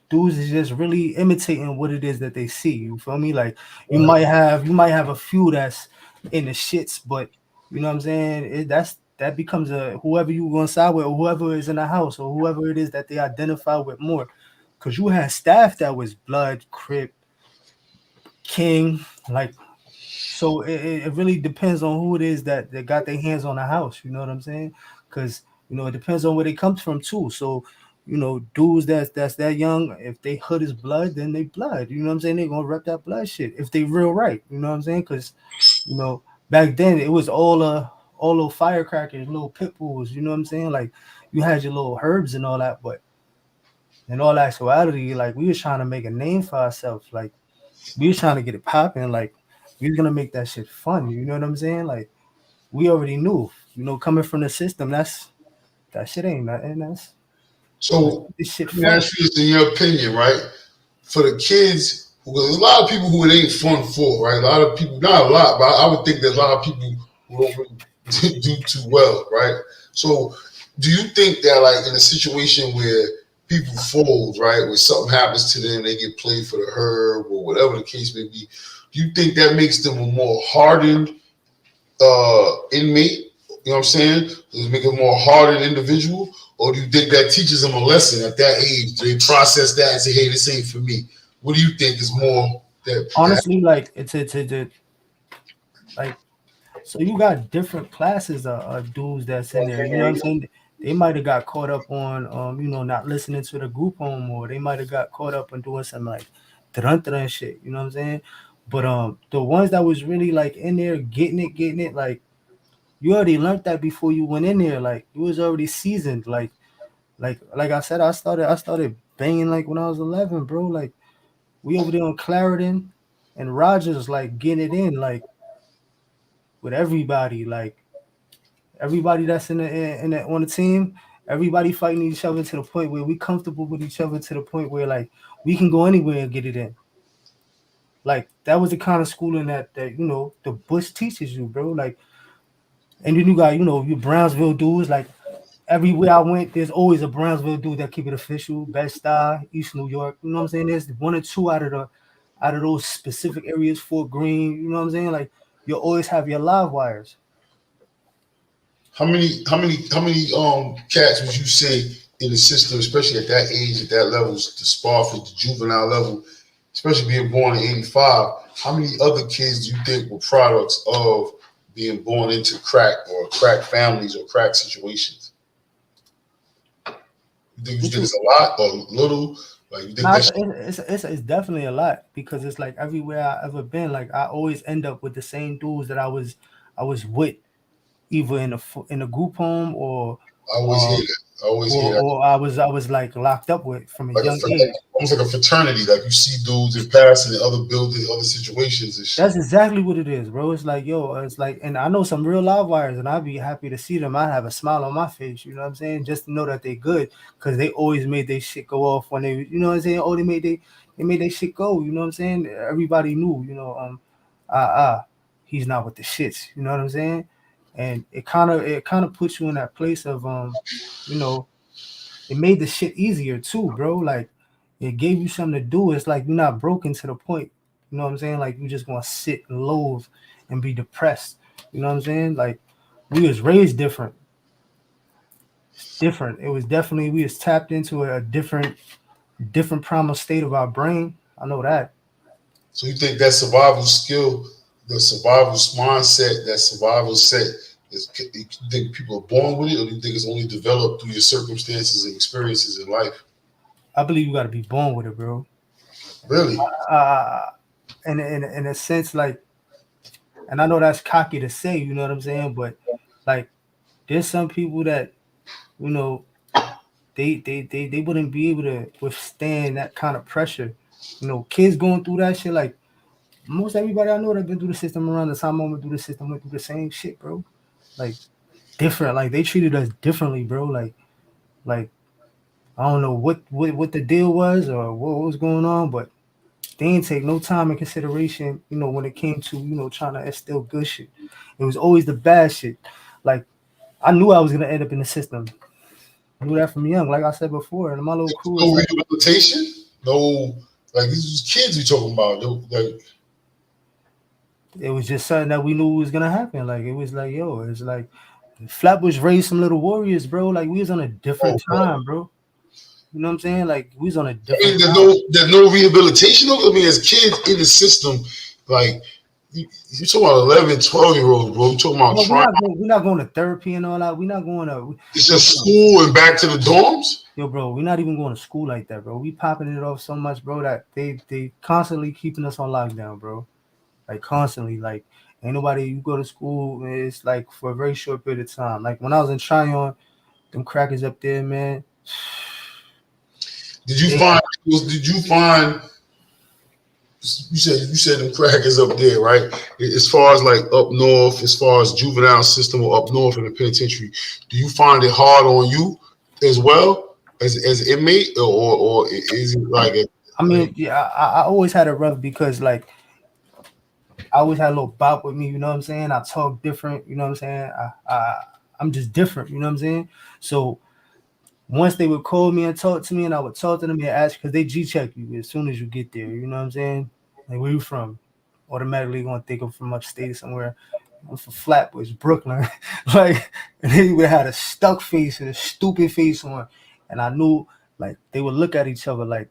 dudes is just really imitating what it is that they see. You feel me? Like you might have a few that's in the shits, but you know what I'm saying? That becomes a whoever you gonna side with, or whoever is in the house, or whoever it is that they identify with more. Cause you had staff that was blood, crip, king, like so it really depends on who it is that got their hands on the house. You know what I'm saying? Because you know it depends on where they comes from too. So you know, dudes that's that young, if they hood is blood, then they blood. You know what I'm saying? They gonna rep that blood shit if they real right. You know what I'm saying? Because you know back then it was all little firecrackers, little pit bulls. You know what I'm saying? Like you had your little herbs and all that, but in all actuality, like we was trying to make a name for ourselves. Like we was trying to get it popping. Like we was gonna make that shit fun. You know what I'm saying? Like we already knew. You know, coming from the system, that shit ain't nothing. Let's So keep this shit let me fun. ask you this in your opinion, right? For the kids, there's a lot of people who it ain't fun for, right? A lot of people, not a lot, but I would think there's a lot of people who don't really do too well, right? So, do you think that, like, in a situation where people fold, right, where something happens to them, they get played for the herb or whatever the case may be, do you think that makes them a more hardened inmate? You know what I'm saying? Does it make a more hardened individual? Or do you think that teaches them a lesson at that age? Do they process that and say, hey, this ain't for me? What do you think is more that Honestly, like it's like so you got different classes of dudes that's in there. You know what I'm saying? They might have got caught up on you know, not listening to the group home, or they might have got caught up on doing some like and shit. You know what I'm saying? But the ones that was really like in there getting it, like you already learned that before you went in there. Like you was already seasoned. Like I said, I started banging like when I was 11, bro. Like we over there on Clarendon and Rogers, like getting it in, like with everybody, like everybody that's in the on the team, everybody fighting each other to the point where we comfortable with each other to the point where like we can go anywhere and get it in. Like that was the kind of schooling that you know the Bush teaches you, bro. Like, and then you got, you know, you Brownsville dudes. Like everywhere I went, there's always a Brownsville dude that keep it official. Best Star, East New York. You know what I'm saying? There's one or two out of those specific areas, Fort Greene. You know what I'm saying? Like you'll always have your live wires. how many cats would you say in the system, especially at that age, at that level, the Sparford, the juvenile level, especially being born in '85, how many other kids do you think were products of being born into crack or crack families or crack situations? You think What it's you? a lot or little? Like you think Nah, that's it's definitely a lot because it's like everywhere I ever been, like I always end up with the same dudes that I was with, either in in a group home I always hear um that. I always hear that. I was like locked up with from a Like a young age. almost like a fraternity. Like you see dudes in passing in other buildings, other situations and shit. That's exactly what it is, bro. It's like, yo, it's like, and I know some real live wires, and I'd be happy to see them. I have a smile on my face, you know what I'm saying, just to know that they good, because they always made their shit go off when they, you know what I'm saying. Oh, they made their shit go, you know what I'm saying. Everybody knew, you know, he's not with the shits, you know what I'm saying. And it kind of puts you in that place of you know, it made the shit easier too, bro. Like It gave you something to do. It's like you're not broken to the point. You know what I'm saying? Like you just gonna sit and loathe and be depressed. You know what I'm saying? Like we was raised different. It's different. It was definitely we was tapped into a different primal state of our brain. I know that. So you think that survival skill, the survival mindset, that survival set, you think people are born with it, or do you think it's only developed through your circumstances and experiences in life? I believe you got to be born with it, bro. Really? Uh, in a sense, like, and I know that's cocky to say, you know what I'm saying, but like, there's some people that you know they wouldn't be able to withstand that kind of pressure. You know, kids going through that shit. Like most everybody I know that been through the system around the time I went through the system went through the same shit, bro. Like different. Like they treated us differently, bro. Like I don't know what the deal was or what was going on, but they didn't take no time in consideration, you know, when it came to, you know, trying to instill good shit. It was always the bad shit. Like I knew I was gonna end up in the system. I knew that from young. Like I said before, and my little crew is No like rehabilitation? No, like these kids we talking about. Like, it was just something that we knew was gonna happen. Like it was like, yo, it's like Flatbush raised some little warriors, bro. Like we was on a different oh, time, bro. You know what I'm saying? Like we was on a I mean, different there's time. no rehabilitation. I mean, as kids in the system, like you talking about 11, 12 year olds, bro. You talking about Well, trying. we're not going to therapy and all that. We're not going to It's yo, just bro, school and back to the dorms. yo, bro. We're not even going to school like that, bro. We popping it off so much, bro, that they constantly keeping us on lockdown, bro. Like constantly, like ain't nobody. You go to school, it's like for a very short period of time. Like when I was in Tryon, them crackers up there, man. Did you They find? Did you find? You said them crackers up there, right? As far as like up north, as far as juvenile system or up north in the penitentiary, do you find it hard on you as well as inmate, or is it like a I like? mean, yeah, I always had it rough because like I always had a little bop with me, you know what I'm saying? I talk different, you know what I'm saying? I'm just different, you know what I'm saying? So once they would call me and talk to me, and I would talk to them and ask because they G check you as soon as you get there, you know what I'm saying? Like where you from? Automatically gonna think I'm from upstate somewhere. I'm from Flatbush, Brooklyn. Like and they would have a stuck face and a stupid face on. And I knew like they would look at each other like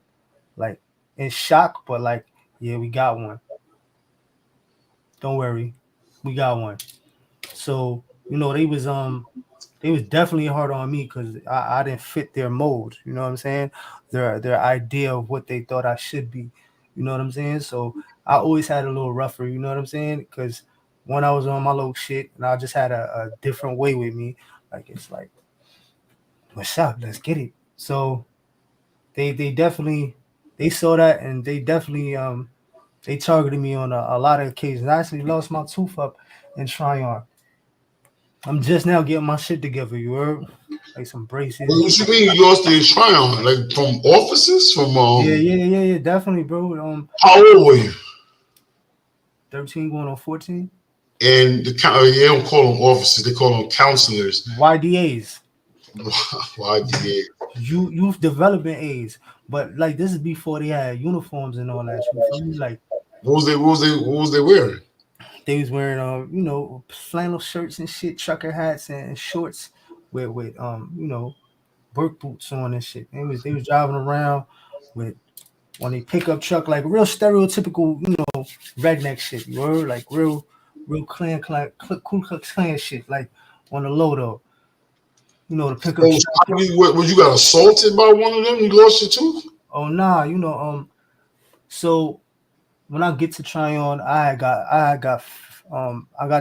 in shock, but like, yeah, we got one. Don't worry, we got one. So they was definitely hard on me because I didn't fit their mold. You know what I'm saying? Their idea of what they thought I should be. You know what I'm saying? So I always had a little rougher. You know what I'm saying? Because when I was on my little shit, and I just had a different way with me. Like it's like, what's up? Let's get it. So they definitely they saw that and they definitely they targeted me on a lot of occasions. I actually lost my tooth up in Tryon. I'm just now getting my shit together. You heard? Like some braces. What you mean you lost the Tryon? Like from officers? From Yeah, definitely, bro. how old were you? 13 going on 14. And they don't call them officers; they call them counselors. YDAs, Why did youth development aids. But like this is before they had uniforms and all that. You feel me? Like what was they wearing? they was wearing flannel shirts and shit, trucker hats and shorts with work boots on and shit. They was driving around with on a pickup truck, like real stereotypical, redneck shit. You heard? Like real Ku Klux Klan shit, like on the low though. The pickup So truck. you got assaulted by one of them? You lost your tooth? Oh nah, so when I get to Tryon, I got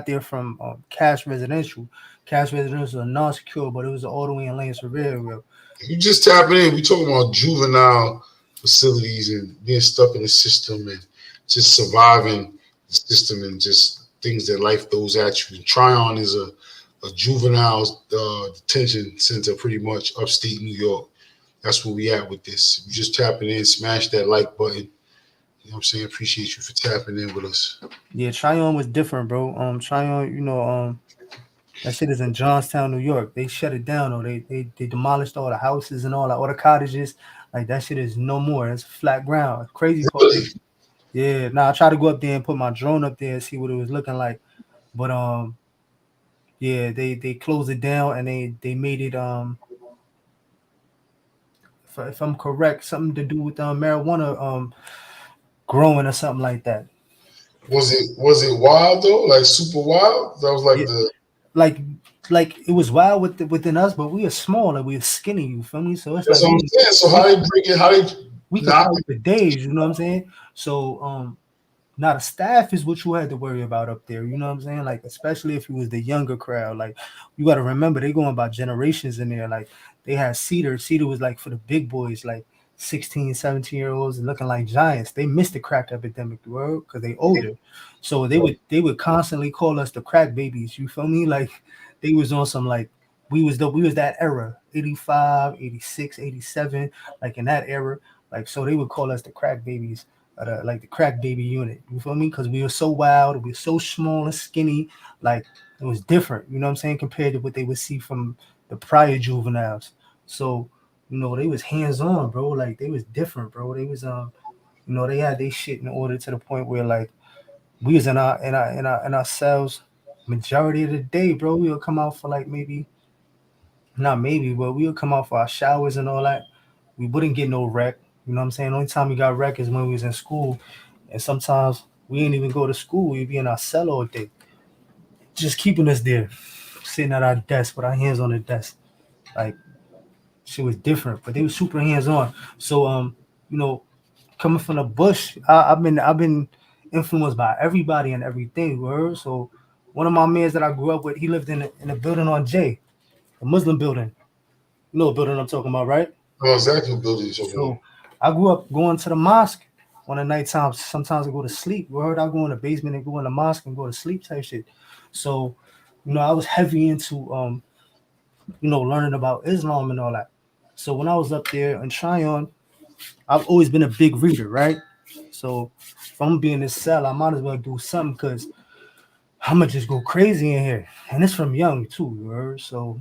there from Cash Residential. Cash Residential is a non-secure, but it was all the way in Lance Rivera. You just tapping in. We talking about juvenile facilities and being stuck in the system and just surviving the system and just things that life throws at you. And Tryon is a juvenile detention center, pretty much upstate New York. That's where we at with this. You just tapping in, smash that like button. You know what I'm saying? Appreciate you for tapping in with us. Yeah, Tryon was different, bro. Tryon, that shit is in Johnstown, New York. They shut it down, or they demolished all the houses and all the cottages. Like that shit is no more. It's flat ground. Crazy part. Really? Yeah. Now I tried to go up there and put my drone up there and see what it was looking like, but yeah, they closed it down and they made it if I'm correct, something to do with marijuana growing or something like that. Was it wild though? Like super wild? That was like Yeah, the. like it was wild within us, but we are small and we are skinny. You feel me? So it's That's like what I'm saying. So how we they bring it? How they we could not? fight for days. You know what I'm saying? So now the staff is what you had to worry about up there. You know what I'm saying? Like especially if it was the younger crowd. Like you got to remember they going by generations in there. Like they had Cedar. Cedar was like for the big boys, like 16, 17-year olds looking like giants. They missed the crack epidemic world because they older. So they would constantly call us the crack babies. You feel me? Like they was on some like we was that era 85, 86, 87, like in that era. Like so they would call us the crack babies like the crack baby unit. You feel me? Because we were so wild, we were so small and skinny. Like it was different. You know what I'm saying? Compared to what they would see from the prior juveniles. So they was hands on, bro. Like they was different, bro. They was they had their shit in order to the point where like we was in our cells majority of the day, bro. We would come out for like maybe not maybe, but we would come out for our showers and all that. We wouldn't get no rec. You know what I'm saying? The only time we got rec is when we was in school, and sometimes we didn't even go to school. We'd be in our cell all day, just keeping us there, sitting at our desk with our hands on the desk. Like shit was different, but they were super hands on. So you know, coming from the bush, I've been influenced by everybody and everything. Word. So one of my mans that I grew up with, he lived in a building on J, a Muslim building. You know what building I'm talking about, right? I know exactly what building you're talking about. So I grew up going to the mosque on the night times. Sometimes I go to sleep. Word, I go in the basement and go in the mosque and go to sleep type shit. So, I was heavy into learning about Islam and all that. So when I was up there in Tryon, I've always been a big reader, right? So if I'm being in this cell, I might as well do something because I'm gonna just go crazy in here. And it's from young too, you heard? So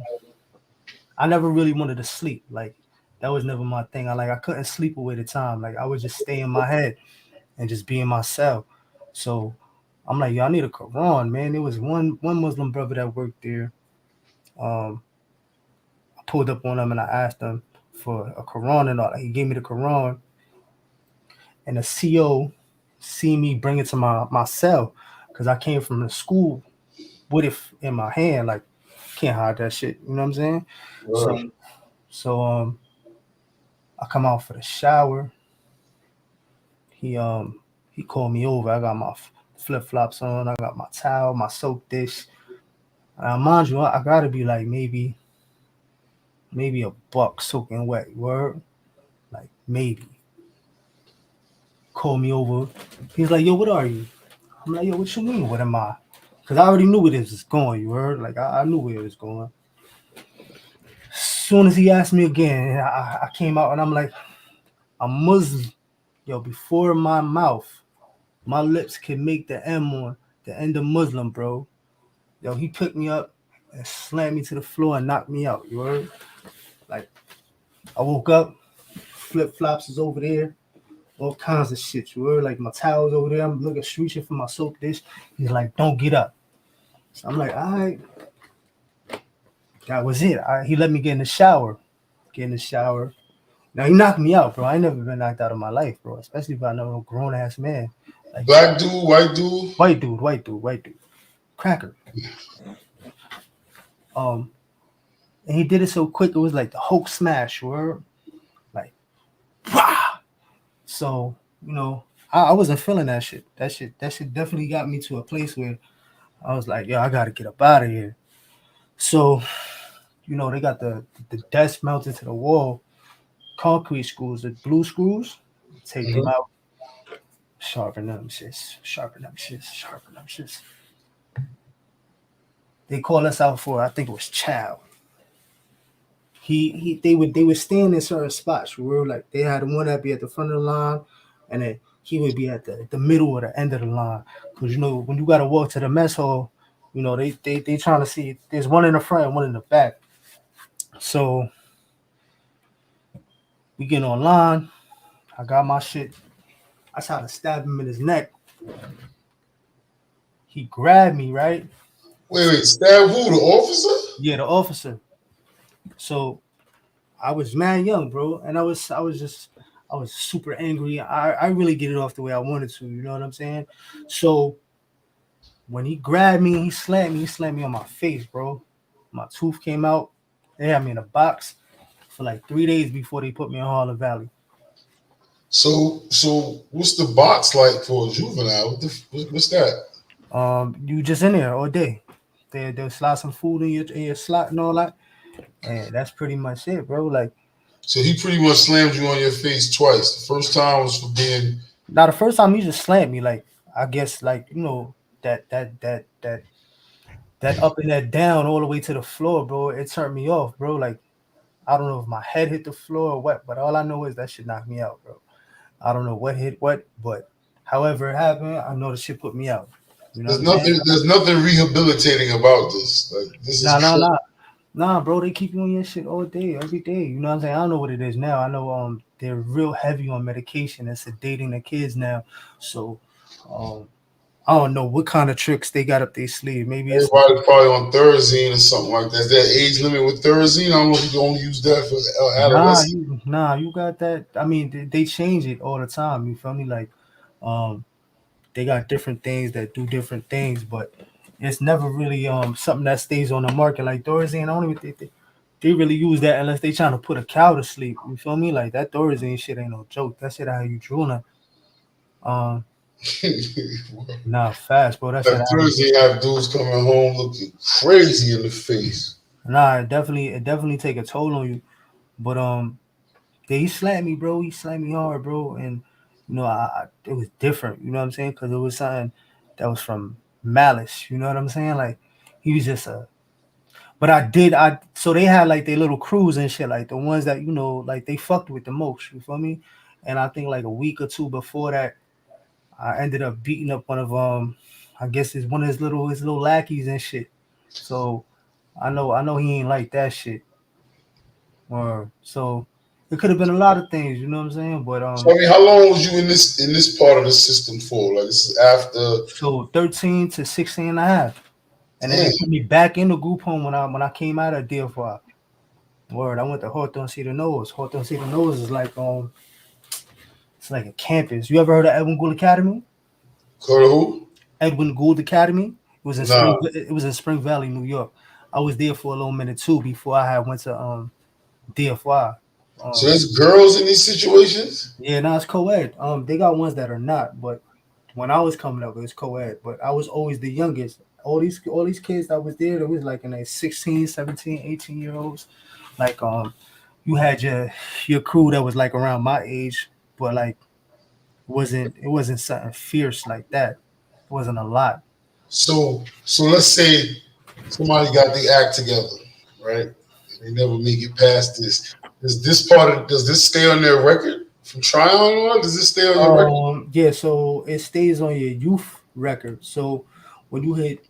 I never really wanted to sleep. Like that was never my thing. I couldn't sleep away the time. Like I would just stay in my head and just be in my cell. So I'm like, y'all need a Quran, man. There was one Muslim brother that worked there. Um, I pulled up on him and I asked him for a Quran and all. He gave me the Quran, and the CO see me bring it to my cell because I came from the school with it in my hand. Like can't hide that shit. You know what I'm saying? So Right. so I come out for the shower. He called me over. I got my flip flops on. I got my towel, my soap dish. Mind you, I gotta be like maybe a buck soaking wet. Word, like maybe. Called me over. He's like, "Yo, what are you?" I'm like, "Yo, what you mean? What am I?" Because I already knew where this was going. You heard? Like I knew where it was going. As soon as he asked me again, I came out and I'm like, "I'm Muslim." Yo, before my mouth, my lips can make the M on the end of Muslim, bro. Yo, he picked me up and slammed me to the floor and knocked me out. You heard? Like I woke up, flip flops is over there, all kinds of shit. You heard? Like my towels over there. I'm looking reaching for my soap dish. He's like, "Don't get up." So I'm like, "All right." That was it. He let me get in the shower. Get in the shower. Now he knocked me out, bro. I ain't never been knocked out in my life, bro. Especially by no grown ass man. Like Black dude, white dude. white dude, white dude, white dude, cracker. Um, and he did it so quick. It was like the Hulk smash, word. Like, wow. So I wasn't feeling that shit. That shit definitely got me to a place where I was like, yo, I gotta get up out of here. So they got the desk mounted to the wall, concrete screws, the blue screws. Take them Hmm. out, sharpen them shits, sharpen them shits, sharpen them shits. They call us out for I think it was Chow. They would stand in certain spots where like they had one that be at the front of the line, and then he would be at the middle or the end of the line. Cause when you gotta walk to the mess hall, they trying to see there's one in the front and one in the back. So We get online. I got my shit. I tried to stab him in his neck. He grabbed me, right? Wait, stab who? The officer? Yeah, the officer. So I was mad young, bro, and I was super angry. I really get it off the way I wanted to. You know what I'm saying? So when he grabbed me, he slammed me. He slammed me on my face, bro. My tooth came out. They had me in a box for like 3 days before they put me in Harlem Valley. So what's the box like for a juvenile? What's that? You just in there all day. They'll slide some food in your slot and all that, and that's pretty much it, bro. Like, So he pretty much slammed you on your face twice. The first time was for being now the first time he just slammed me, like I guess like that up and that down all the way to the floor, bro. It turned me off, bro. Like I don't know if my head hit the floor or what, but all I know is that shit knocked me out, bro. I don't know what hit what, but however it happened, I know the shit put me out. You know what I'm saying? there's nothing rehabilitating about this. Like this is Nah, nah, crazy. nah. Nah, bro, they keep you on your shit all day, every day. You know what I'm saying? I don't know what it is now. I know they're real heavy on medication and sedating the kids now. So um I don't know what kind of tricks they got up their sleeve. Maybe it's Everybody's probably on Thursday or something like that. Is there age limit with Thursday? I don't know if you can only use that for adolescents. you got that. I mean, they change it all the time. You feel me? Like, um, they got different things that do different things, but it's never really something that stays on the market like Thorazine. I don't even think they really use that unless they trying to put a cow to sleep. You feel me? Like that Thorazine shit ain't no joke. That shit how you drooling. Um, nah, fast, bro. That shit That how you. Thursday have dudes coming home looking crazy in the face. Nah, it definitely take a toll on you. But yeah, he slammed me, bro. He slammed me hard, bro. And it was different. You know what I'm saying? Because it was something that was from malice. You know what I'm saying? Like he was just a. But I did. I so they had like their little crews and shit, like the ones that like they fucked with the most. You feel me? And I think like a week or two before that, I ended up beating up one of I guess it's one of his little lackeys and shit. So I know he ain't like that shit. Or so it could have been a lot of things. You know what I'm saying? But So I mean, how long was you in this part of the system for? Like this is after. so 13 to 16 and a half. And then they Damn. put me back in the group home when I came out of DFY. Word, I went to Hawthorne Cedar Nose. Hawthorne Cedar Nose is like it's like a campus. You ever heard of Edwin Gould Academy? Go to who? Edwin Gould Academy. Nah. It was in Spring Valley, New York. I was there for a little minute too before I had went to DFY. So Um there's girls in these situations. yeah, no, it's co-ed. They got ones that are not, but when I was coming up, it was co-ed. But I was always the youngest. All these kids that was there, it was like in their 16, 17, 18 year olds. Like you had your crew that was like around my age, but like it wasn't something fierce like that. It wasn't a lot. So let's say somebody got the act together, right? And they never make it past this. Does this stay on their record from Tryon on? Does this stay on your record? Yeah, so it stays on your youth record. So when you hit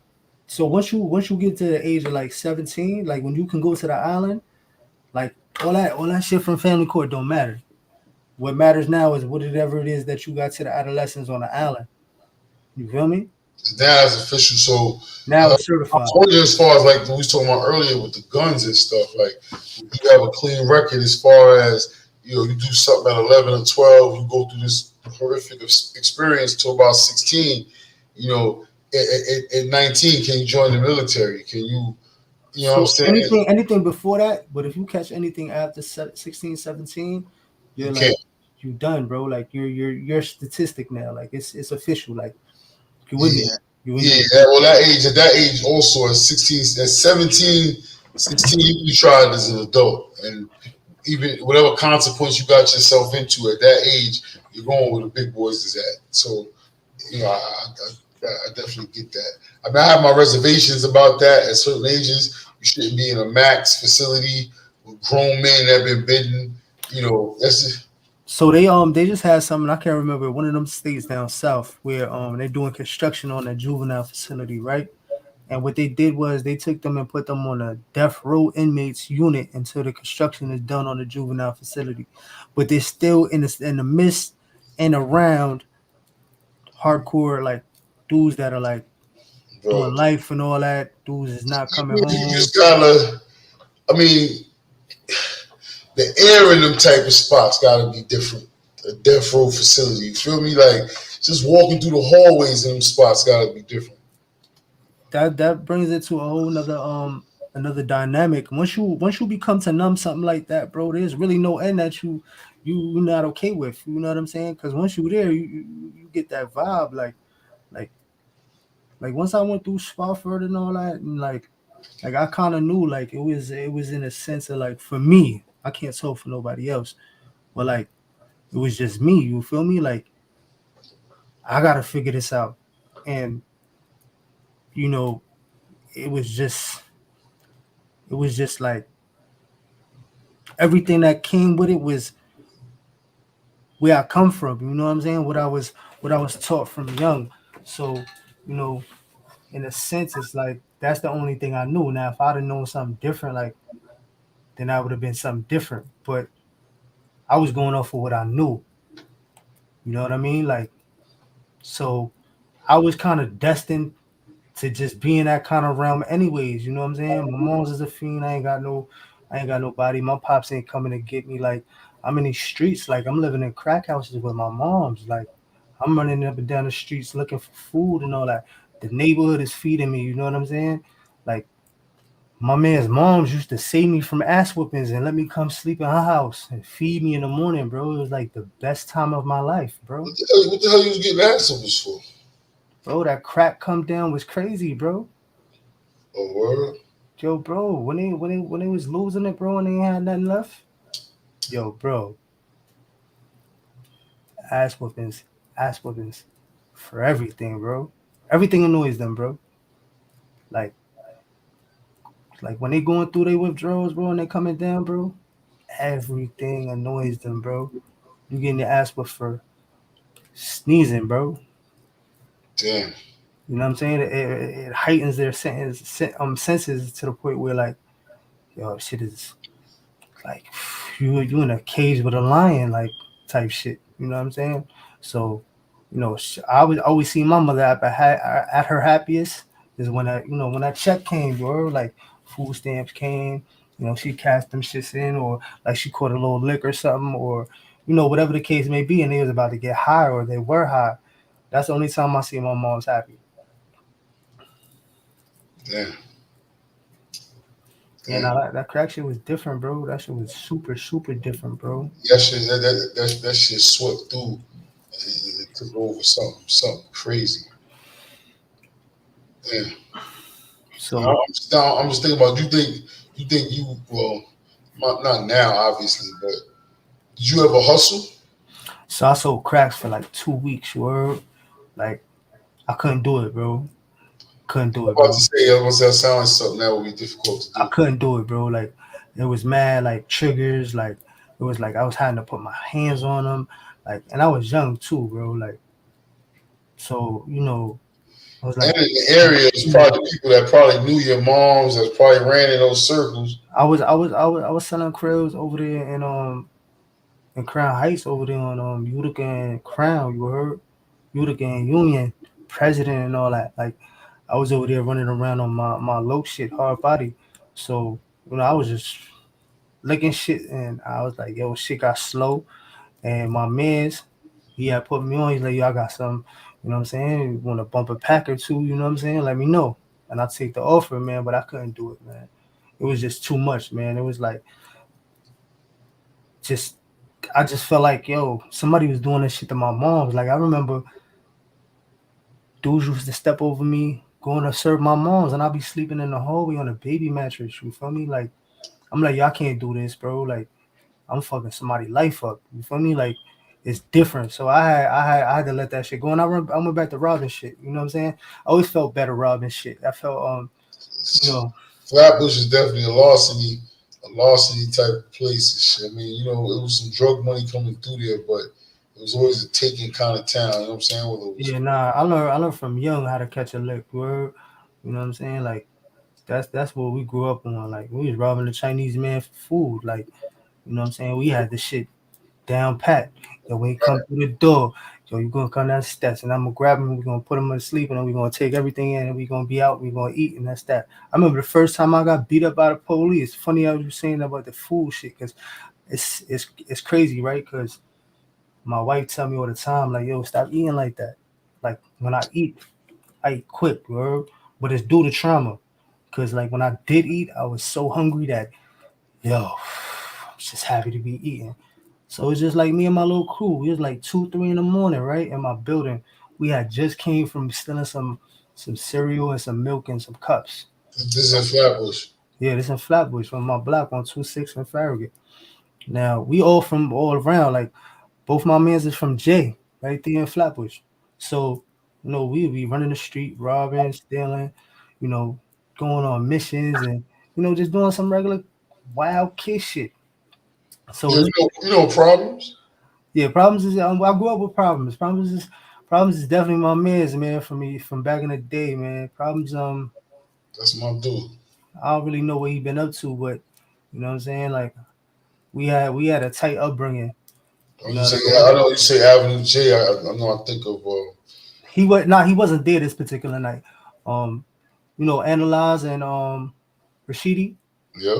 so once you get to the age of like 17, like when you can go to the island, like all that shit from family court don't matter. What matters now is whatever it is that you got to the adolescents on the island. You feel me? Now it's official. So Now it's I certified. told you as far as like we was talking about earlier with the guns and stuff. Like you have a clean record as far as you do something at 11 or 12. You go through this horrific experience to about 16. You know, at 19, can you join the military? Can you? You know what I'm So saying? anything before that, but if you catch anything after 16, 17, You you're can't. like you done, bro. Like you're statistic now. Like it's official. Like you in Yeah, there. You in yeah. there. Well, at that age, also at 16, at 17, 16, you can be tried as an adult, and even whatever consequence you got yourself into at that age, you're going where the big boys is at. So, I definitely get that. I mean, I have my reservations about that. At certain ages, you shouldn't be in a max facility with grown men that have been bitten. That's just, So they just had something I can't remember one of them states down south where they're doing construction on a juvenile facility, right? And what they did was they took them and put them on a death row inmates unit until the construction is done on the juvenile facility. But they're still in the midst and around hardcore like dudes that are like bro. doing life and all that. Dudes is not coming You home. just gotta. I mean, the air in them type of spots gotta be different. A death row facility, you feel me? Like just walking through the hallways in them spots gotta be different. That brings it to a whole nother another dynamic. Once you become to numb something like that, bro, there's really no end that you're not okay with. You know what I'm saying? Because once you're there, you get that vibe like like once I went through Spofford and all that, and like I kind of knew like it was in a sense of like for me, I can't talk for nobody else, but like it was just me. You feel me? Like I gotta figure this out, and you know it was just it was just like everything that came with it was where I come from. You know what I'm saying? What I was taught from young. So you know, in a sense, it's like that's the only thing I knew. Now, if I'd have known something different, like then I would have been something different. But I was going off of what I knew. You know what I mean? Like so, I was kind of destined to just be in that kind of realm, anyways. You know what I'm saying? My mom's is a fiend. I ain't got nobody. My pops ain't coming to get me. Like I'm in these streets. Like I'm living in crack houses with my mom's. Like I'm running up and down the streets looking for food and all that. The neighborhood is feeding me. You know what I'm saying? Like my man's moms used to save me from ass whoopings and let me come sleep in her house and feed me in the morning, bro. It was like the best time of my life, bro. What the hell you was getting assholes for? Bro, that crack come down was crazy, bro. Oh word. Yo, bro, when they was losing it, bro, and they ain't had nothing left. Yo, bro, ass whoopings, ass whoopings for everything, bro. Everything annoys them, bro. Like, like when they going through their withdrawals, bro, and they coming down, bro. Everything annoys them, bro. You getting your ass whooped for sneezing, bro. Damn. You know what I'm saying? It heightens their senses to the point where like, yo, shit is like you in a cage with a lion, like type shit. You know what I'm saying? So, I would always see my mother at her happiest is when when that check came, bro. Like food stamps came. She cashed them shits in, or like she caught a little lick or something, or whatever the case may be, and they was about to get high or they were high. That's the only time I see my mom's happy. Damn. Yeah, Damn. now that crack shit was different, bro. That shit was super, super different, bro. That shit. That shit swept through. It took over something crazy. Damn. So, I'm just thinking about. You think you well, not now obviously, but did you ever hustle? so I sold cracks for like 2 weeks. Word, like I couldn't do it, bro. Couldn't do it, I'm about to bro. say, I was that sound like something that would be difficult to I do. couldn't do it, bro. Like it was mad, like triggers. Like it was like I was having to put my hands on them. Like, and I was young too, bro. Like, so I was And like, in the area, it's probably people that probably knew your moms, that probably ran in those circles. I was selling cribs over there in Crown Heights over there on Utica and Crown. You heard Utica and Union, President and all that. Like I was over there running around on my low shit, hard body. So I was just licking shit, and I was like, yo, shit got slow. And my man's, he had put me on. He's like, yo, I got some. You know what I'm saying? You want to bump a pack or two? You know what I'm saying? Let me know, and I take the offer, man. But I couldn't do it, man. It was just too much, man. It was like just I just felt like, yo, somebody was doing this shit to my mom's. Like I remember dudes used to step over me going to serve my mom's, and I'll be sleeping in the hallway on a baby mattress. You feel me? Like I'm like, y'all can't do this, bro. Like I'm fucking somebody's life up. You feel me? Like it's different. So I had to let that shit go, and I went back to robbing shit. You know what I'm saying? I always felt better robbing shit. I felt you know, Flatbush is definitely a larceny type of place and shit. I mean, it was some drug money coming through there, but it was always a taking kind of town. You know what I'm saying? Whether it was yeah, nah. I learned from young how to catch a lick. Word. You know what I'm saying? Like that's what we grew up on. Like we was robbing the Chinese man for food. Like you know what I'm saying? We had the shit down pat. Yo, when he come through the door, yo, you gonna come down the steps and I'm gonna grab him, we're gonna put him to sleep, and then we're gonna take everything in and we're gonna be out, we're gonna eat, and that's that. I remember the first time I got beat up by the police. Funny how you saying about the food shit, because it's crazy, right? Because my wife tell me all the time, like, yo, stop eating like that. Like when I eat quick, bro. But it's due to trauma. Cause like when I did eat, I was so hungry that yo, I'm just happy to be eating. So it's just like me and my little crew. We was like 2, 3 in the morning, right? In my building. We had just came from stealing some cereal and some milk and some cups. This is Flatbush. Yeah, this in Flatbush from my block on 26 in Farragut. Now we all from all around. Like both my mans is from J, right there in Flatbush. So, we be running the street, robbing, stealing, you know, going on missions and, just doing some regular wild kid shit. So Yo, it's you know problems. yeah, problems is I grew up with problems. Problems is definitely my man's man for me from back in the day, man. Problems That's my dude. I don't really know what he been up to, but you know what I'm saying? Like we had a tight upbringing. Oh, You you know what say I yeah, mean? I know you say Avenue J. I know. I think of He wasn't there this particular night. Um, Analyze and Rashidi. yep.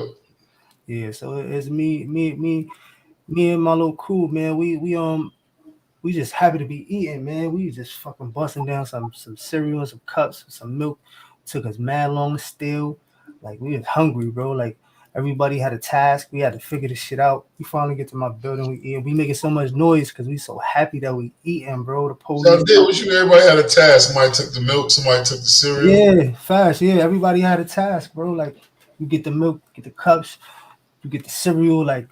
Yeah, so it's me and my little crew, man. We just happy to be eating, man. We just fucking busting down some cereal and some cups, some milk. Took us mad long to steal. Like we was hungry, bro. Like everybody had a task. We had to figure this shit out. We finally get to my building. We eat. We making so much noise because we so happy that we eating, bro. The So I police. did. What you mean? Everybody had a task. Somebody took the milk. Somebody took the cereal. Yeah, fast. Yeah, everybody had a task, bro. Like you get the milk, get the cups, you get the cereal. Like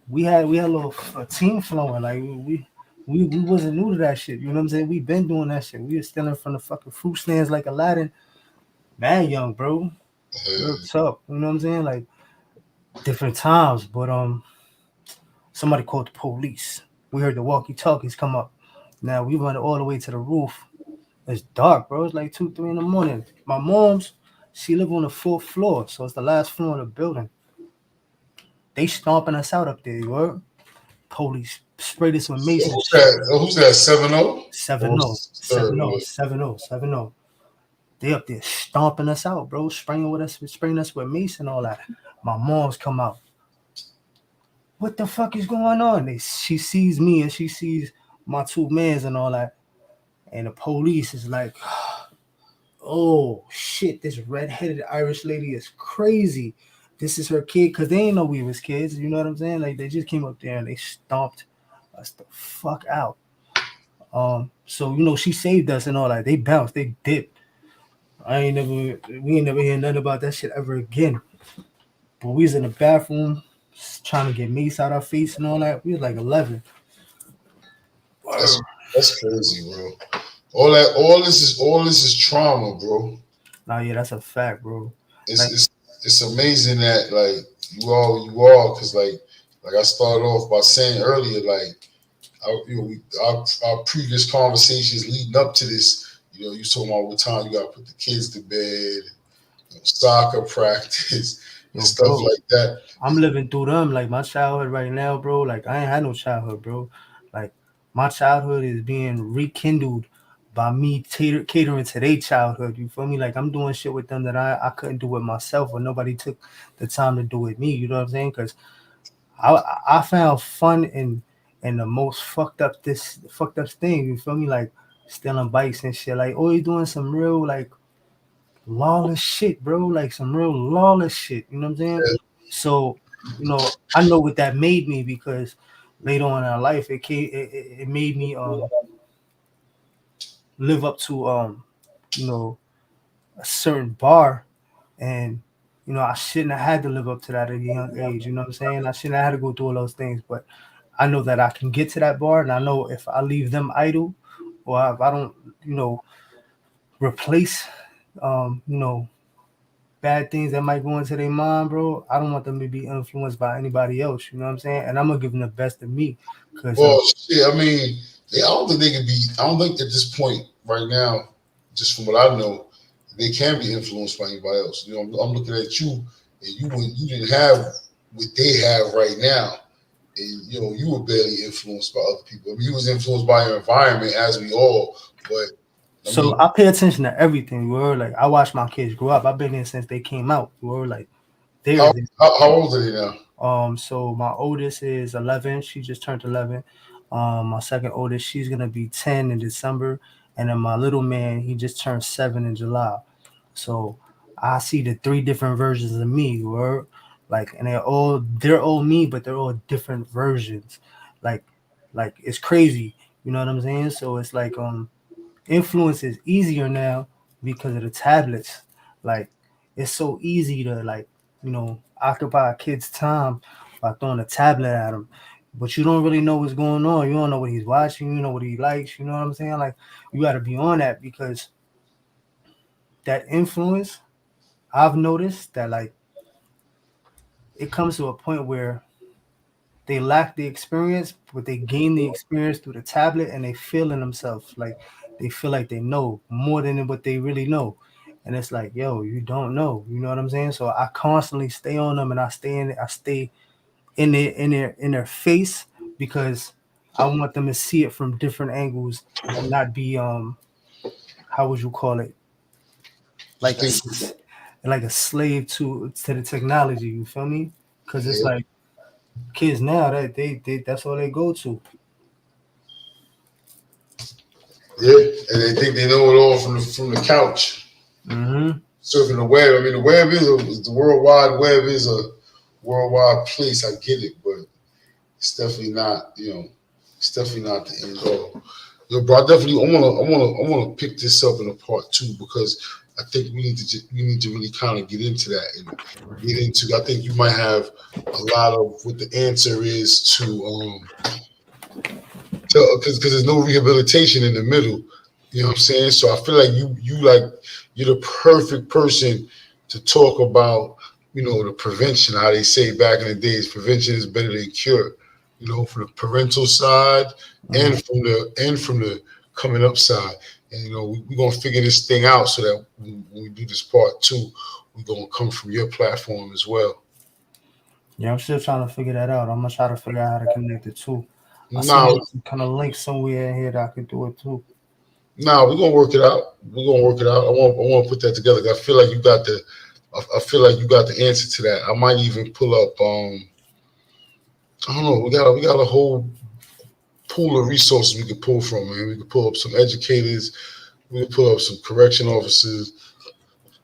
we had a little team flowing. Like we wasn't new to that shit. You know what I'm saying? We been doing that shit. We was stealing from the fucking fruit stands like Aladdin. Man, young bro, real Yeah. tough. You know what I'm saying? Like different times, but somebody called the police. We heard the walkie talkies come up. Now we went all the way to the roof. It's dark, bro. It's like 2, 3 in the morning. My mom's, she live on the fourth floor, so it's the last floor of the building. They stomping us out up there. You heard? Police sprayed us with mace So and who's shit. that? Who's that? 7-0 7 or 0, third? 7 0, 7 0, 7 0. They up there stomping us out, bro. Spraying us with mace and all that. My mom's come out. What the fuck is going on? She sees me and she sees my two mans and all that. And the police is like, oh shit, this redheaded Irish lady is crazy. This is her kid, cause they ain't know we was kids. You know what I'm saying? Like they just came up there and they stomped us the fuck out. So she saved us and all that. They bounced, they dipped. We ain't never hear nothing about that shit ever again. But we was in the bathroom trying to get mace out our face and all that. We was like 11. That's Word. that's crazy, bro. All this is trauma, bro. Nah, yeah, that's a fact, bro. It's Like, it's it's amazing that like you all because like I started off by saying earlier our previous conversations leading up to this. You talking about what time you got to put the kids to bed, soccer practice, and yo, stuff bro, like that. I'm living through them. Like my childhood right now, bro. Like I ain't had no childhood, bro. Like my childhood is being rekindled by me catering to their childhood. You feel me? Like I'm doing shit with them that I couldn't do with myself, or nobody took the time to do with me. You know what I'm saying? Because I found fun in the most fucked up thing. You feel me? Like stealing bikes and shit. Like always doing some real like lawless shit, bro. Like some real lawless shit. You know what I'm saying? So, I know what that made me because later on in our life, it made me live up to a certain bar, and I shouldn't have had to live up to that at a young age. You know what I'm saying? I shouldn't have had to go through all those things, but I know that I can get to that bar, and I know if I leave them idle, or if I don't, you know, replace, um, you know, bad things that might go into their mind, bro. I don't want them to be influenced by anybody else. You know what I'm saying? And I'm gonna give them the best of me, cause Well, shit, I mean, I don't think they could be. I don't think at this point right now, just from what I know, they can be influenced by anybody else. I'm looking at you, and you didn't have what they have right now, and you were barely influenced by other people. I mean, you was influenced by your environment, as we all. But I So mean, I pay attention to everything. You were like, I watch my kids grow up. I've been here since they came out. You were like, they're how there. how old are they now? So my oldest is 11. She just turned 11. My second oldest, she's gonna be 10 in December, and then my little man, he just turned 7 in July. So I see the three different versions of me, or like, and they're all me, but they're all different versions. Like, it's crazy. You know what I'm saying? So it's like influence is easier now because of the tablets. Like it's so easy to occupy a kid's time by throwing a tablet at him. But you don't really know what's going on. You don't know what he's watching. You know what he likes. You know what I'm saying? Like you got to be on that because that influence. I've noticed that like it comes to a point where they lack the experience, but they gain the experience through the tablet, and they feel in themselves like they feel like they know more than what they really know. And it's like, yo, you don't know. You know what I'm saying? So I constantly stay on them, and I stay in their face because I want them to see it from different angles and not be how would you call it, You like a think? like a slave to the technology. You feel me? Because it's Yeah, like kids now that they that's all they go to. yeah, and they think they know it all from the couch, Mm-hmm. surfing the web. I mean, the web the World Wide Web is a worldwide place. I get it, but it's definitely not. It's definitely not the end all. Yo, bro, I wanna pick this up in a part two because I think we need to really kind of get into that and get into. I think you might have a lot of what the answer is because there's no rehabilitation in the middle. You know what I'm saying? So I feel like you're the perfect person to talk about the prevention. How they say back in the days, prevention is better than cure. From the parental side and Mm-hmm. from the coming up side. And we're gonna figure this thing out so that when we do this part two, we're gonna come from your platform as well. Yeah, I'm still trying to figure that out. I'm gonna try to figure out how to connect the two. I seen Now, some kind of link somewhere in here that I could do it too. Nah, we're gonna work it out. We're gonna work it out. I want to put that together. I feel like you got I feel like you got the answer to that. I might even pull up. I don't know. We got a whole pool of resources we could pull from, man. We could pull up some educators. We could pull up some correction officers.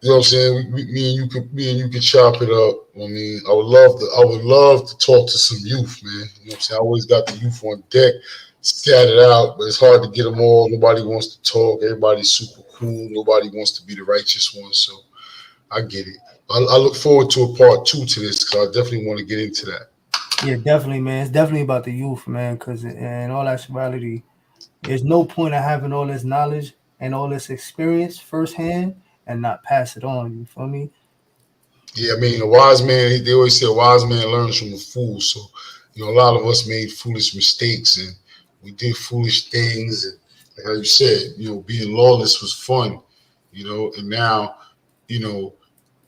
You know what I'm saying? Me and you could chop it up. I mean, I would love to talk to some youth, man. You know what I'm saying? I always got the youth on deck, scattered out, but it's hard to get them all. Nobody wants to talk. Everybody's super cool. Nobody wants to be the righteous one. So I get it. I look forward to a part two to this because I definitely want to get into that. Yeah, definitely, man. It's definitely about the youth, man. Because in all actuality, there's no point of having all this knowledge and all this experience firsthand and not pass it on. You feel me? Yeah, I mean, a wise man, they always say a wise man learns from a fool. So, a lot of us made foolish mistakes and we did foolish things. And like how you said, being lawless was fun, and now, you know,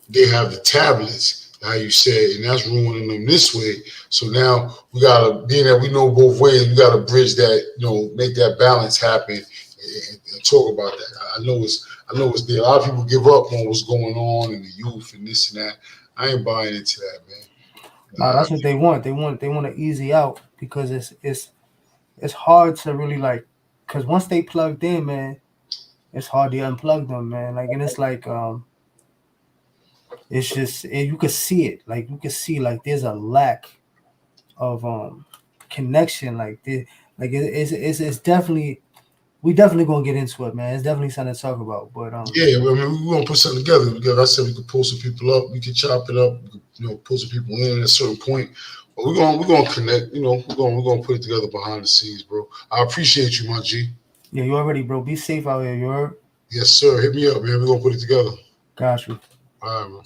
they have the tablets, how you said, and that's ruining them this way. So now we gotta, being that we know both ways, we gotta bridge that, make that balance happen and talk about that. I know it's there. A lot of people give up on what's going on in the youth and this and that. I ain't buying into that, Nah, man. that's what they want. They want to easy out because it's hard to really like because once they plugged in, man, it's hard to unplug them, man. Like and it's like it's just you could see it. Like you could see like there's a lack of connection. It's definitely we definitely gonna get into it, man. It's definitely something to talk about. But Yeah, well, I mean, we're gonna put something together. Like I said, we could pull some people up. We could chop it up. We could, pull some people in at a certain point. But we're gonna connect. We're gonna put it together behind the scenes, bro. I appreciate you, my G. yeah, you already, bro. Be safe out here. You heard? Yes, sir. Hit me up, man. We're gonna put it together. Got you. All right, man.